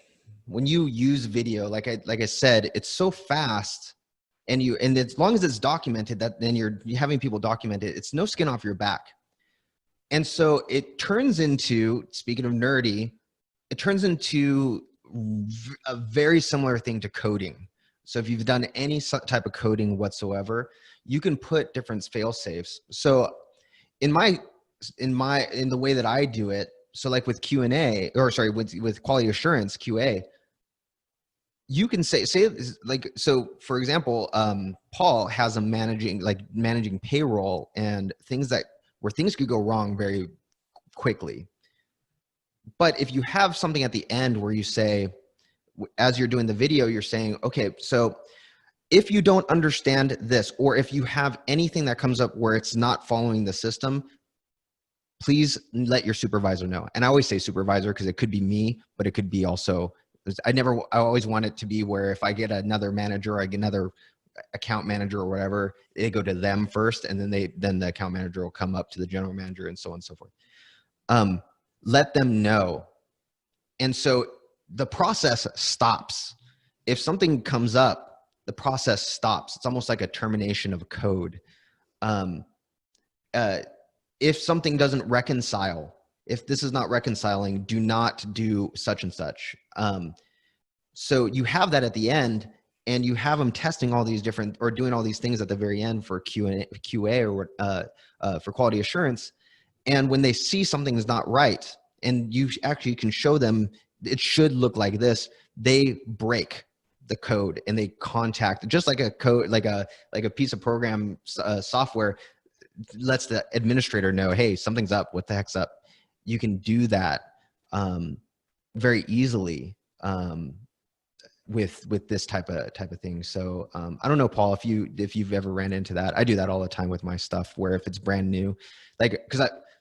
when you use video, like I said, it's so fast, and as long as it's documented, that then you're having people document it, it's no skin off your back. And so it turns into, speaking of nerdy, it turns into a very similar thing to coding. So if you've done any type of coding whatsoever, you can put different fail safes. So in the way that I do it, so like with Q&A, or sorry, with quality assurance QA, you can say like, so for example, Paul has a managing payroll and where things could go wrong very quickly. But if you have something at the end where you say, as you're doing the video, you're saying, okay, so if you don't understand this, or if you have anything that comes up where it's not following the system, please let your supervisor know. And I always say supervisor because it could be me, but it could be also, I always want it to be where if I get another manager, or I get another account manager or whatever, they go to them first, and then the account manager will come up to the general manager, and so on and so forth. Let them know. And so the process stops. If something comes up, the process stops. It's almost like a termination of a code. If something doesn't reconcile, if this is not reconciling, do not do such and such. So you have that at the end, and you have them testing all these different, or doing all these things at the very end for QA or for quality assurance. And when they see something is not right, and you actually can show them it should look like this, they break the code and they contact, just like a code, like a piece of program software lets the administrator know, hey, something's up, what the heck's up. You can do that very easily with this type of thing. So I don't know, Paul, if you've ever ran into that. I do that all the time with my stuff, where if it's brand new, like,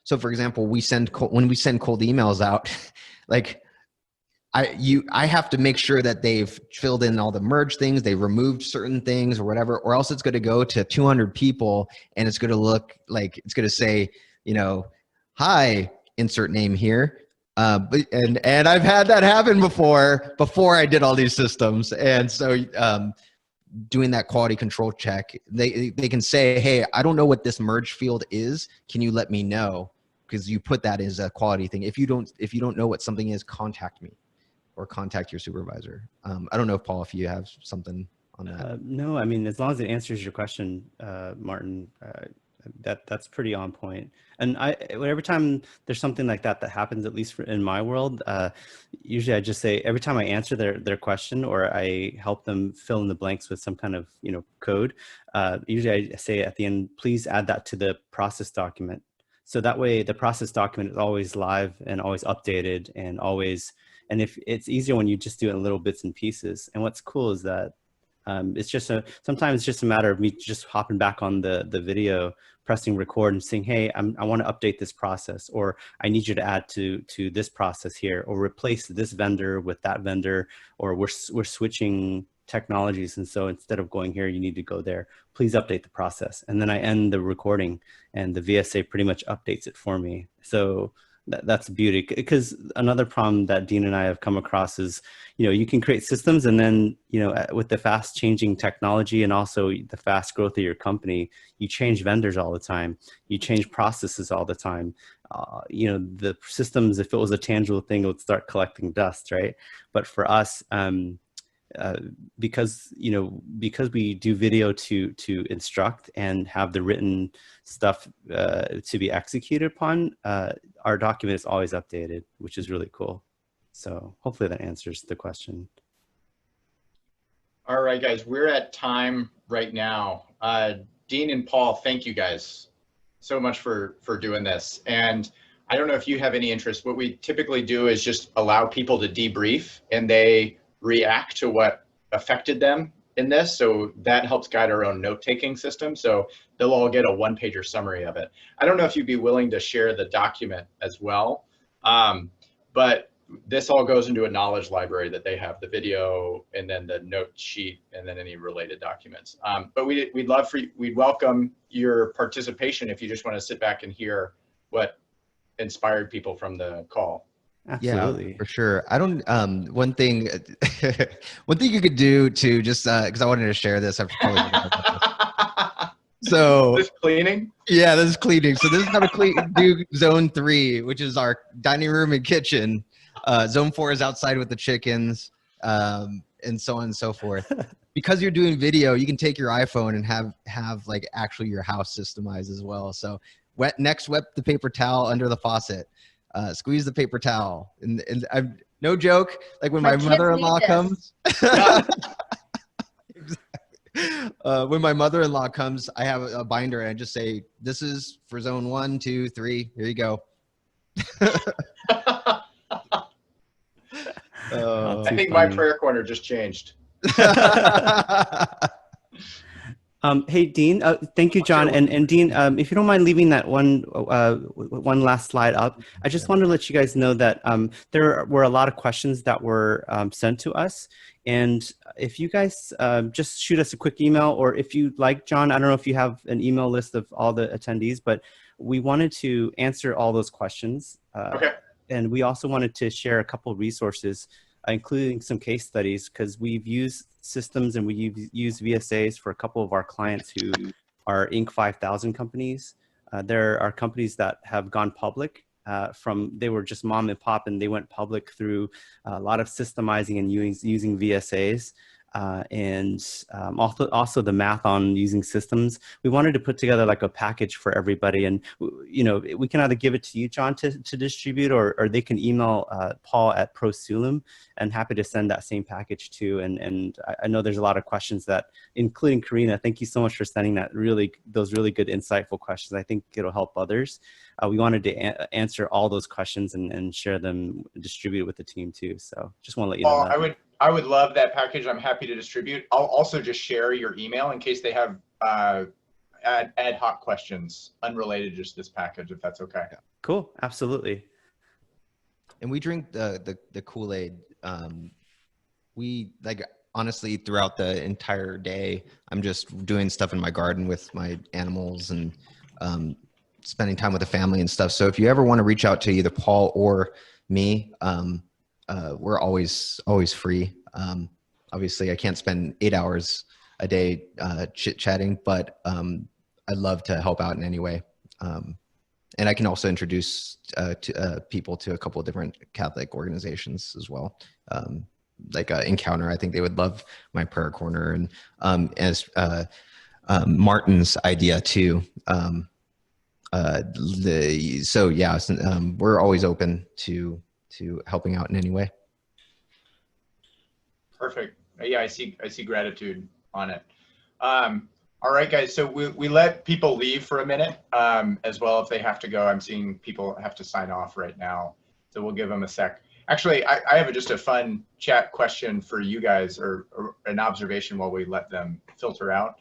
so for example, when we send cold emails out, like I have to make sure that they've filled in all the merge things, they removed certain things or whatever, or else it's going to go to 200 people and it's going to look like, it's going to say, hi, insert name here. And I've had that happen before I did all these systems. And so doing that quality control check, they can say, hey, I don't know what this merge field is. Can you let me know? because you put that as a quality thing. If you don't know what something is, contact me or contact your supervisor. I don't know if Paul, if you have something on that. No, I mean, as long as it answers your question, Martin, that's pretty on point. And every time there's something like that that happens, at least in my world, usually I just say, every time I answer their question or I help them fill in the blanks with some kind of, code, usually I say at the end, please add that to the process document. So that way the process document is always live and always updated and if it's easier when you just do it in little bits and pieces. And what's cool is that sometimes it's just a matter of me just hopping back on the video, pressing record and saying, hey, I want to update this process, or I need you to add to this process here, or replace this vendor with that vendor, or we're switching technologies. And so instead of going here, you need to go there. Please update the process. And then I end the recording and the VSA pretty much updates it for me. So that's the beauty, because another problem that Dean and I have come across is, you can create systems and then, with the fast changing technology and also the fast growth of your company, you change vendors all the time. You change processes all the time. The systems, if it was a tangible thing, it would start collecting dust, right? But for us, because we do video to instruct and have the written stuff to be executed upon, our document is always updated, which is really cool. So hopefully that answers the question. All right, guys, we're at time right now. Dean and Paul, thank you guys so much for doing this. And I don't know if you have any interest. What we typically do is just allow people to debrief and they react to what affected them in this. So that helps guide our own note-taking system. So they'll all get a one-pager summary of it. I don't know if you'd be willing to share the document as well, but this all goes into a knowledge library that they have, the video and then the note sheet and then any related documents. But we'd welcome your participation if you just want to sit back and hear what inspired people from the call. Absolutely. Yeah, for sure. I don't, one thing you could do to just, cause I wanted to share this. I've probably so this cleaning? Yeah, this is cleaning. So this is how to do zone 3, which is our dining room and kitchen. Zone 4 is outside with the chickens, and so on and so forth. Because you're doing video, you can take your iPhone and have like actually your house systemized as well. So wet the paper towel under the faucet. Squeeze the paper towel, and I'm no joke. Like when my mother-in-law comes, when my mother-in-law comes, I have a binder and I just say, "This is for zone 1, 2, 3. Here you go." I think my prayer corner just changed. Hey, Dean, thank you, John. And Dean, if you don't mind leaving that one last slide up, I just wanted to let you guys know that there were a lot of questions that were sent to us. And if you guys just shoot us a quick email, or if you like, John, I don't know if you have an email list of all the attendees, but we wanted to answer all those questions. Okay. And we also wanted to share a couple of resources, including some case studies, because we've used systems and we've used VSAs for a couple of our clients who are Inc. 5000 companies. There are companies that have gone public they were just mom and pop and they went public through a lot of systemizing and using VSAs. Also the math on using systems. We wanted to put together like a package for everybody, and we can either give it to you, John, to distribute, or they can email Paul at ProSulum, and happy to send that same package too. And I know there's a lot of questions that, including Karina, thank you so much for sending those really good, insightful questions. I think it'll help others. We wanted to answer all those questions and share them, distribute with the team too. So just want to let you know that. I would love that package. I'm happy to distribute. I'll also just share your email in case they have ad hoc questions unrelated to just this package, if that's okay. Cool. Absolutely. And we drink the Kool-Aid. We honestly, throughout the entire day, I'm just doing stuff in my garden with my animals and spending time with the family and stuff. So if you ever want to reach out to either Paul or me, we're always free. Obviously I can't spend 8 hours a day chit-chatting, but I'd love to help out in any way. and I can also introduce people to a couple of different Catholic organizations as well. Like Encounter, I think they would love my prayer corner, and as Martin's idea too. So yeah, we're always open to helping out in any way. Perfect. Yeah, I see gratitude on it. All right, guys. So we let people leave for a minute as well if they have to go. I'm seeing people have to sign off right now, so we'll give them a sec. Actually, I have just a fun chat question for you guys, or an observation while we let them filter out.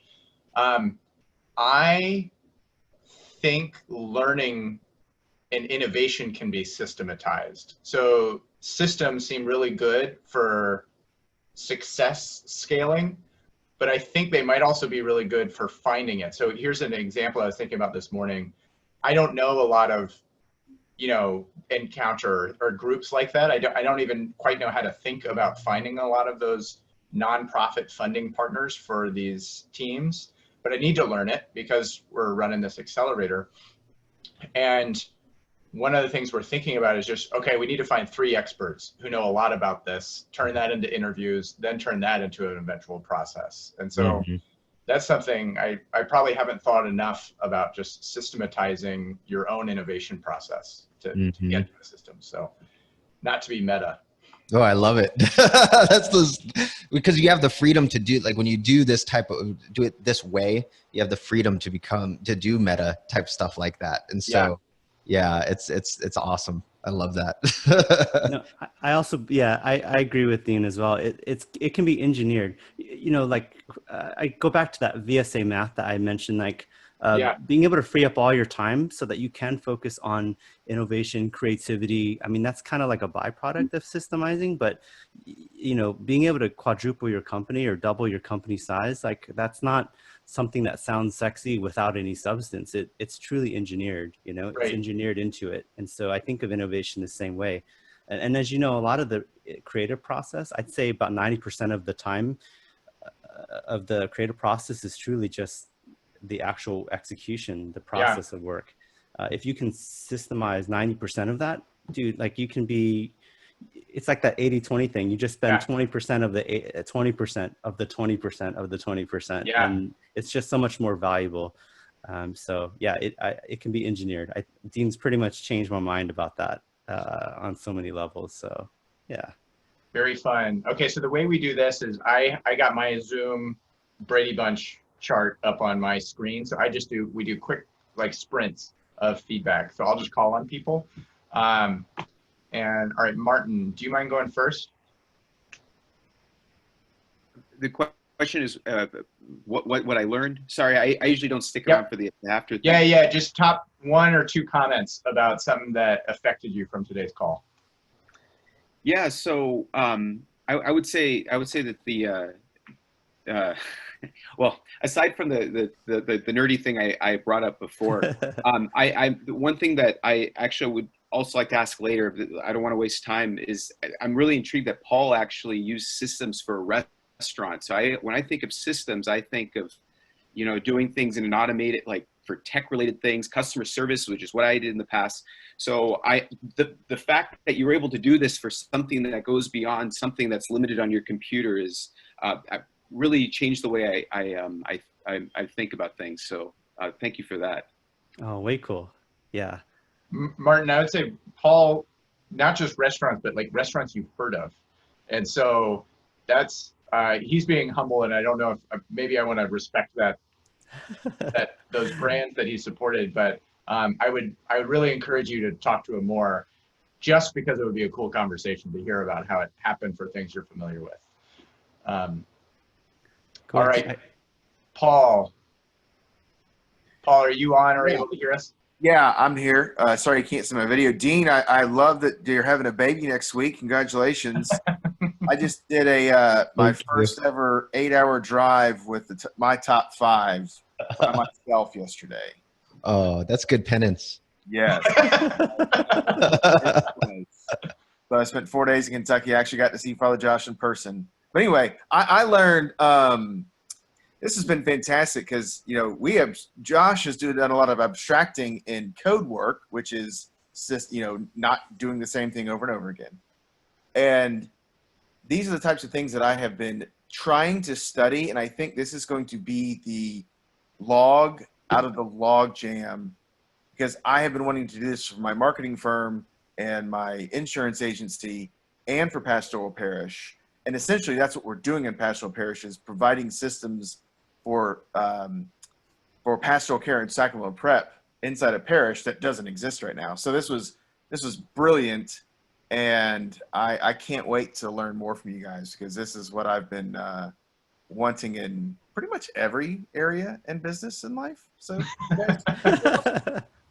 I think learning and innovation can be systematized. So systems seem really good for success scaling, but I think they might also be really good for finding it. So here's an example I was thinking about this morning. I don't know a lot of, Encounter or groups like that. I don't even quite know how to think about finding a lot of those nonprofit funding partners for these teams, but I need to learn it because we're running this accelerator. And one of the things we're thinking about is just, okay, we need to find 3 experts who know a lot about this, turn that into interviews, then turn that into an eventual process. And so that's something I probably haven't thought enough about, just systematizing your own innovation process to get to the system. So not to be meta. Oh, I love it. Because you have the freedom to do, like when you do this do it this way, you have the freedom to do meta type stuff like that. And so, yeah, it's awesome. I love that. I also, I agree with Dean as well. It can be engineered, I go back to that VSA math that I mentioned, being able to free up all your time so that you can focus on innovation, creativity. I mean, that's kind of like a byproduct of systemizing, but being able to quadruple your company or double your company size, that's not something that sounds sexy without any substance. It's truly engineered, it's engineered into it. And so I think of innovation the same way. And as you know, a lot of the creative process, I'd say about 90% of the time of the creative process is truly just the actual execution, the process of work. If you can systemize 90% of that, dude, it's like that 80-20 thing. You just spend 20% of the 20% of the 20% of the 20%, and it's just so much more valuable. So yeah, it can be engineered. Dean's pretty much changed my mind about that on so many levels. So yeah. Very fun. Okay, so the way we do this is I got my Zoom Brady Bunch chart up on my screen. So we do quick sprints of feedback. So I'll just call on people. And all right, Martin, do you mind going first? The question is what I learned. Sorry, I usually don't stick around for the after. Yeah. Just top 1 or 2 comments about something that affected you from today's call. Yeah. So I would say that the well, aside from the nerdy thing I brought up before, the one thing that I actually would also like to ask later, I don't want to waste time, is I'm really intrigued that Paul actually used systems for a restaurant. So when I think of systems, I think of, doing things in an automated, for tech related things, customer service, which is what I did in the past. So the fact that you're able to do this for something that goes beyond something that's limited on your computer is really changed the way I think about things. So thank you for that. Oh, way cool. Yeah. Martin, I would say Paul, not just restaurants, but restaurants you've heard of. And so that's, he's being humble, and I don't know if maybe I want to respect that those brands that he supported, but I would really encourage you to talk to him more, just because it would be a cool conversation to hear about how it happened for things you're familiar with. Cool. All right, Paul, are you on or able to hear us? Yeah, I'm here. Sorry, you can't see my video. Dean, I love that you're having a baby next week. Congratulations. I just did my first ever 8-hour drive with my top 5 by myself yesterday. Oh, that's good penance. Yes. So I spent 4 days in Kentucky. I actually got to see Father Josh in person. But anyway, I learned this has been fantastic because, you know, Josh has done a lot of abstracting in code work, which is just, you know, not doing the same thing over and over again. And these are the types of things that I have been trying to study. And I think this is going to be the log out of the log jam, because I have been wanting to do this for my marketing firm and my insurance agency and for Pastoral Parish. And essentially that's what we're doing in Pastoral Parish, is providing systems for pastoral care and sacramental prep inside a parish that doesn't exist right now. So this was brilliant. And I can't wait to learn more from you guys, because this is what I've been wanting in pretty much every area in business in life. So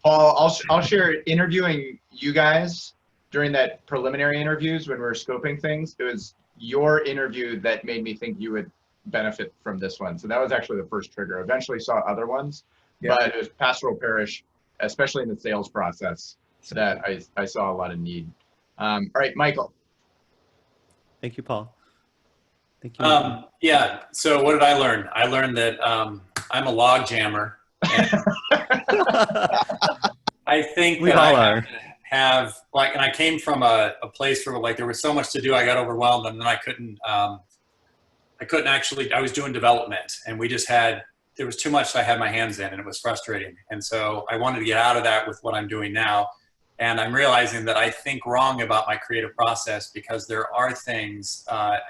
Paul, I'll share, interviewing you guys during that preliminary interviews when we were scoping things, it was your interview that made me think you would benefit from this one. So that was actually the first trigger. Eventually saw other ones, but it was Pastoral Parish, especially in the sales process, that I saw a lot of need. All right, Michael. Thank you, Paul. Thank you. Yeah. So what did I learn? I learned that I'm a log jammer. I think We that all I are. have like, and I came from a place where like there was so much to do, I got overwhelmed, and then I couldn't actually. I was doing development, and there was too much I had my hands in, and it was frustrating. And so I wanted to get out of that with what I'm doing now. And I'm realizing that I think wrong about my creative process, because there are things,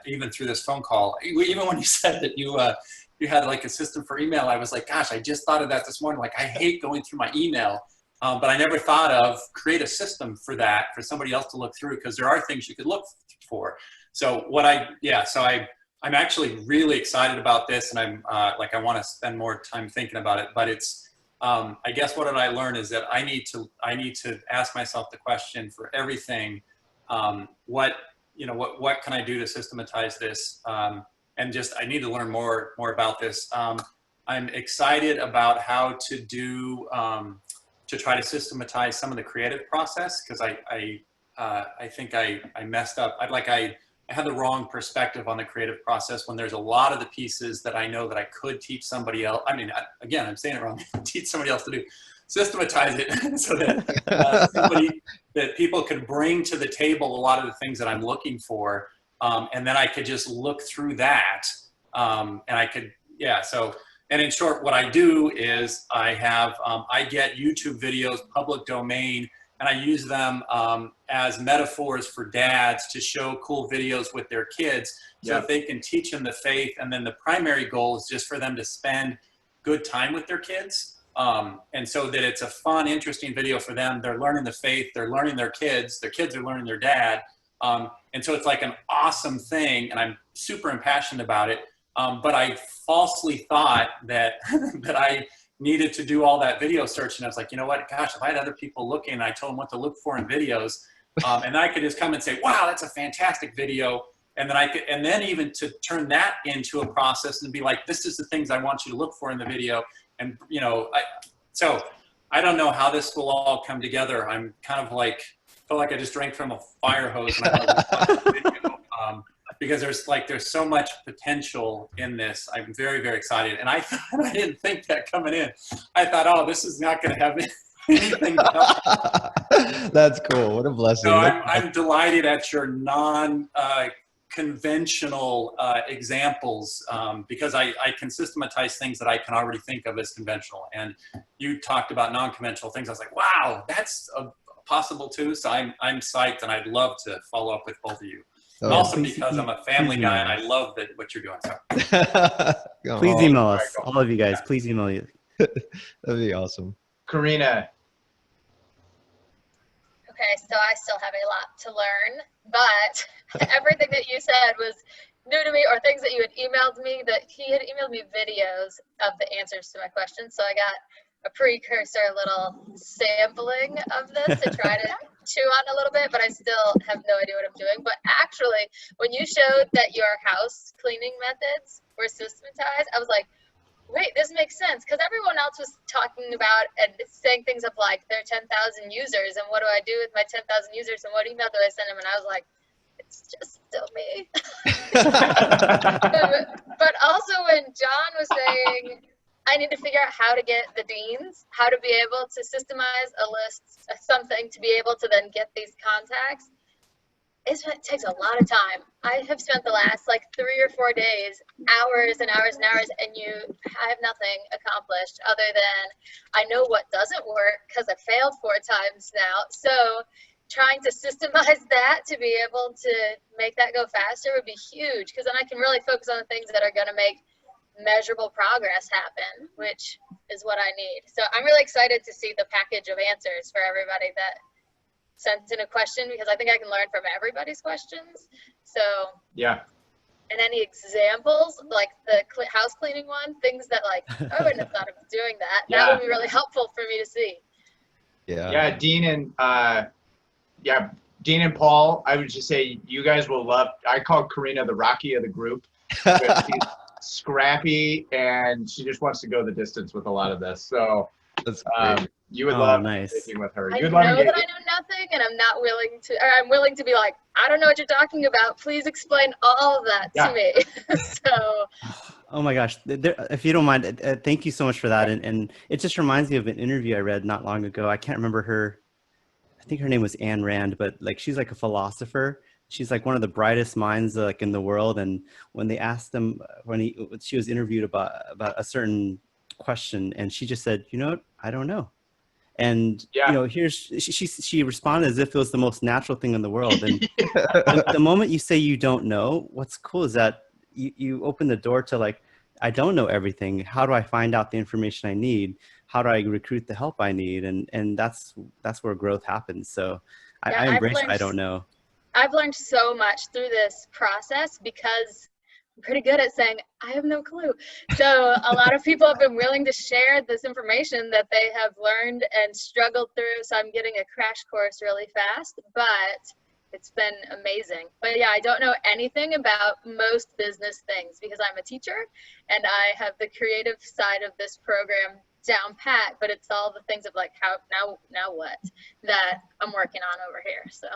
even through this phone call, even when you said that you had like a system for email, I was like, gosh, I just thought of that this morning. Like, I hate going through my email, but I never thought of create a system for that, for somebody else to look through, because there are things you could look for. So I'm actually really excited about this, and I'm I want to spend more time thinking about it, but it's, I guess what did I learn is that I need to ask myself the question for everything. What can I do to systematize this? And just, I need to learn more about this. I'm excited about how to do, to try to systematize some of the creative process, because I think I messed up. I had the wrong perspective on the creative process, when there's a lot of the pieces that I know that I could teach somebody else. I mean, again, I'm saying it wrong, teach somebody else to do, systematize it so that that people could bring to the table a lot of the things that I'm looking for. And then I could just look through that. And I could, and in short, what I do is I get YouTube videos, public domain, and I use them as metaphors for dads to show cool videos with their kids, so that they can teach them the faith. And then the primary goal is just for them to spend good time with their kids. And so that it's a fun, interesting video for them. They're learning the faith, they're learning their kids are learning their dad. And so it's like an awesome thing, and I'm super impassioned about it. But I falsely thought that, that I needed to do all that video search. And I was like, you know what, gosh, if I had other people looking and I told them what to look for in videos, and I could just come and say, wow, that's a fantastic video. And then even to turn that into a process and be like, this is the things I want you to look for in the video. And, so I don't know how this will all come together. I'm kind of like, feel like I just drank from a fire hose. And I because there's so much potential in this. I'm very, very excited. And I didn't think that coming in. I thought, oh, this is not going to have anything to help. That's cool. What a blessing. So I'm delighted at your conventional examples, because I can systematize things that I can already think of as conventional. And you talked about non-conventional things. I was like, wow, that's possible too. So I'm psyched, and I'd love to follow up with both of you. Oh, also because I'm a family guy and I love what you're doing. So. Please email us, all of you guys. Please email you. That'd be awesome. Karina. Okay, so I still have a lot to learn, but everything that you said was new to me, or things that you had emailed me, that he had emailed me videos of the answers to my questions. So I got a precursor, little sampling of this to try to chew on a little bit, but I still have no idea what I'm doing. But actually, when you showed that your house cleaning methods were systematized, I was like, wait, this makes sense, because everyone else was talking about and saying things of like, there are 10,000 users, and what do I do with my 10,000 users, and what email do I send them? And I was like, it's just still me. But also when John was saying, I need to figure out how to get the deans, how to be able to systemize a list, something to be able to then get these contacts. It takes a lot of time. I have spent the last like 3 or 4 days, hours and hours and hours, and I have nothing accomplished other than I know what doesn't work because I failed 4 times now. So trying to systemize that to be able to make that go faster would be huge, because then I can really focus on the things that are going to make measurable progress happen, which is what I need. So I'm really excited to see the package of answers for everybody that sent in a question, because I think I can learn from everybody's questions. So Yeah. and any examples, like the house cleaning one, things that like I wouldn't have thought of doing that. Yeah. That would be really helpful for me to see. Yeah, Dean and Paul, I would just say you guys will love. I call Karina the Rocky of the group. She's scrappy and she just wants to go the distance with a lot of this. So That's great. you would love nice. speaking with her. I You'd know love that I know nothing, and I'm not willing to, or I'm willing to be like, I don't know what you're talking about. Please explain all of that to me. So. Oh my gosh. If you don't mind, thank you so much for that. And it just reminds me of an interview I read not long ago. I can't remember her. I think her name was Ayn Rand, but like she's like a philosopher. She's like one of the brightest minds like in the world. And when they asked them, she was interviewed about a certain question, and she just said, you know what? I don't know. And you know, she responded as if it was the most natural thing in the world. And the moment you say you don't know, what's cool is that you open the door to like, I don't know everything. How do I find out the information I need? How do I recruit the help I need? And that's where growth happens. So I embrace I don't know. I've learned so much through this process because I'm pretty good at saying, I have no clue. So a lot of people have been willing to share this information that they have learned and struggled through. So I'm getting a crash course really fast, but it's been amazing. But yeah, I don't know anything about most business things because I'm a teacher and I have the creative side of this program down pat, but it's all the things of like, how now what that I'm working on over here. So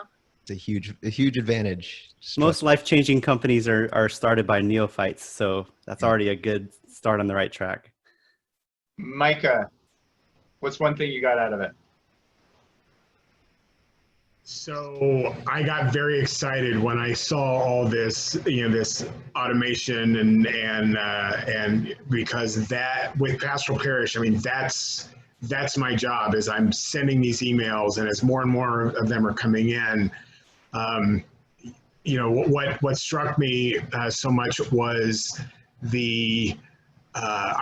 it's a huge advantage. Most life-changing companies are started by neophytes, so that's already a good start on the right track. Micah, what's one thing you got out of it? So I got very excited when I saw all this, this automation and because that with Pastoral Parish, I mean, that's my job is I'm sending these emails, and as more and more of them are coming in, what struck me so much was I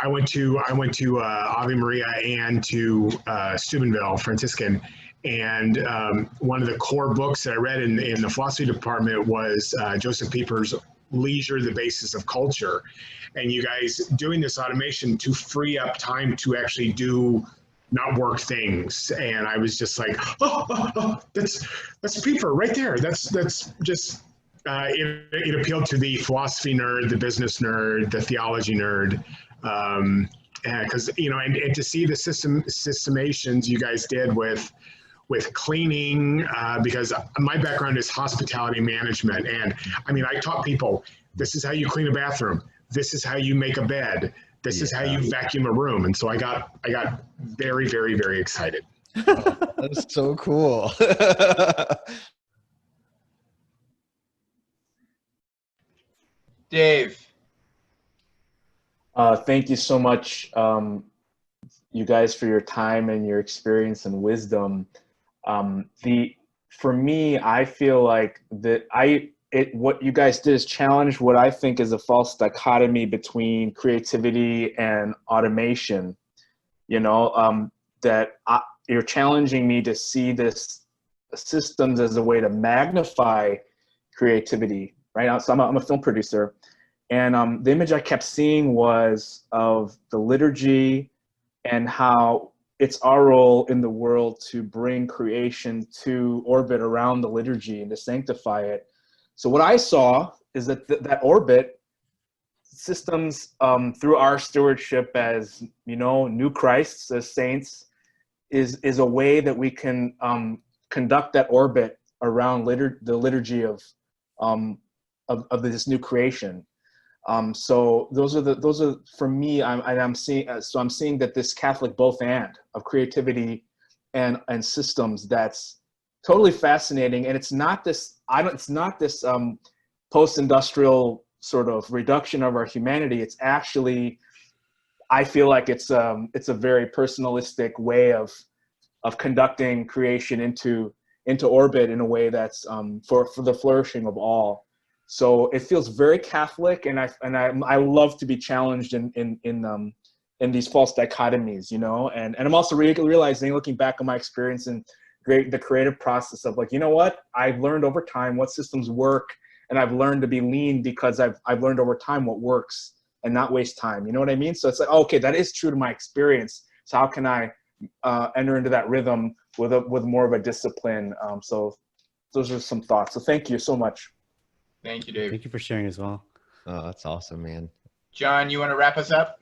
went to Ave Maria and to Steubenville Franciscan, and one of the core books that I read in the philosophy department was Joseph Pieper's Leisure, the Basis of Culture, and you guys doing this automation to free up time to actually do not work things. And I was just like, that's Pieper right there. That's just it appealed to the philosophy nerd, the business nerd, the theology nerd, because and to see the systemations you guys did with cleaning, because my background is hospitality management, and I mean I taught people this is how you clean a bathroom, this is how you make a bed, this is how you vacuum a room, and so I got very, very, very excited. That's so cool. Dave. Thank you so much, you guys, for your time and your experience and wisdom. For me, I feel like that what you guys did is challenge what I think is a false dichotomy between creativity and automation. That you're challenging me to see this systems as a way to magnify creativity, right? So I'm a film producer, and the image I kept seeing was of the liturgy and how it's our role in the world to bring creation to orbit around the liturgy and to sanctify it. So what I saw is that that orbit systems through our stewardship as, new Christs, as saints, is a way that we can conduct that orbit around the liturgy of of this new creation. So those are for me. I'm seeing that this Catholic both and of creativity and systems, that's totally fascinating. And it's not this post-industrial sort of reduction of our humanity. It's actually, I feel like it's a very personalistic way of conducting creation into orbit in a way that's for the flourishing of all. So it feels very Catholic, and I love to be challenged in these false dichotomies, you know. And I'm also realizing, looking back on my experience in the creative process of, like, you know what, I've learned over time what systems work, and I've learned to be lean because I've learned over time what works and not waste time. You know what I mean? So it's like, okay, that is true to my experience. So how can I enter into that rhythm with more of a discipline? So those are some thoughts. So thank you so much. Thank you, Dave. Thank you for sharing as well. Oh, that's awesome, man. John, you want to wrap us up?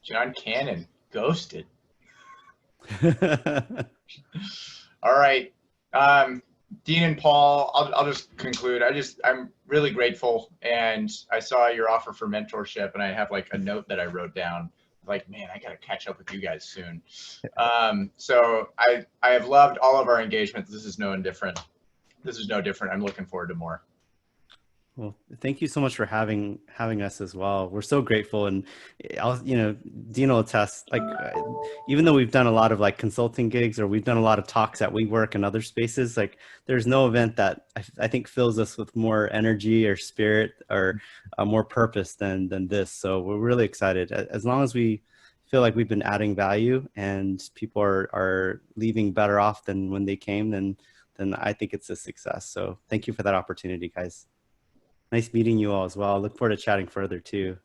John Cannon, ghosted. All right. Dean and Paul, I'll just conclude. I'm really grateful, and I saw your offer for mentorship, and I have like a note that I wrote down, like, man, I got to catch up with you guys soon. So I have loved all of our engagements. This is no different. I'm looking forward to more. Well, thank you so much for having us as well. We're so grateful, and Dean will attest. Like, even though we've done a lot of like consulting gigs, or we've done a lot of talks at WeWork and other spaces, like there's no event that I think fills us with more energy or spirit or more purpose than this. So we're really excited. As long as we feel like we've been adding value and people are leaving better off than when they came, then I think it's a success. So thank you for that opportunity, guys. Nice meeting you all as well. I look forward to chatting further too.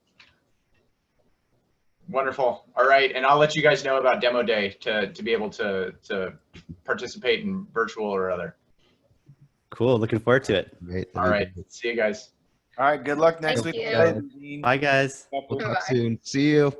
Wonderful. All right, and I'll let you guys know about demo day to be able to participate in virtual or other. Cool. Looking forward to it. Great. All right. See you guys. All right. Good luck next Thank week. you. Bye, guys. We'll talk soon. See you.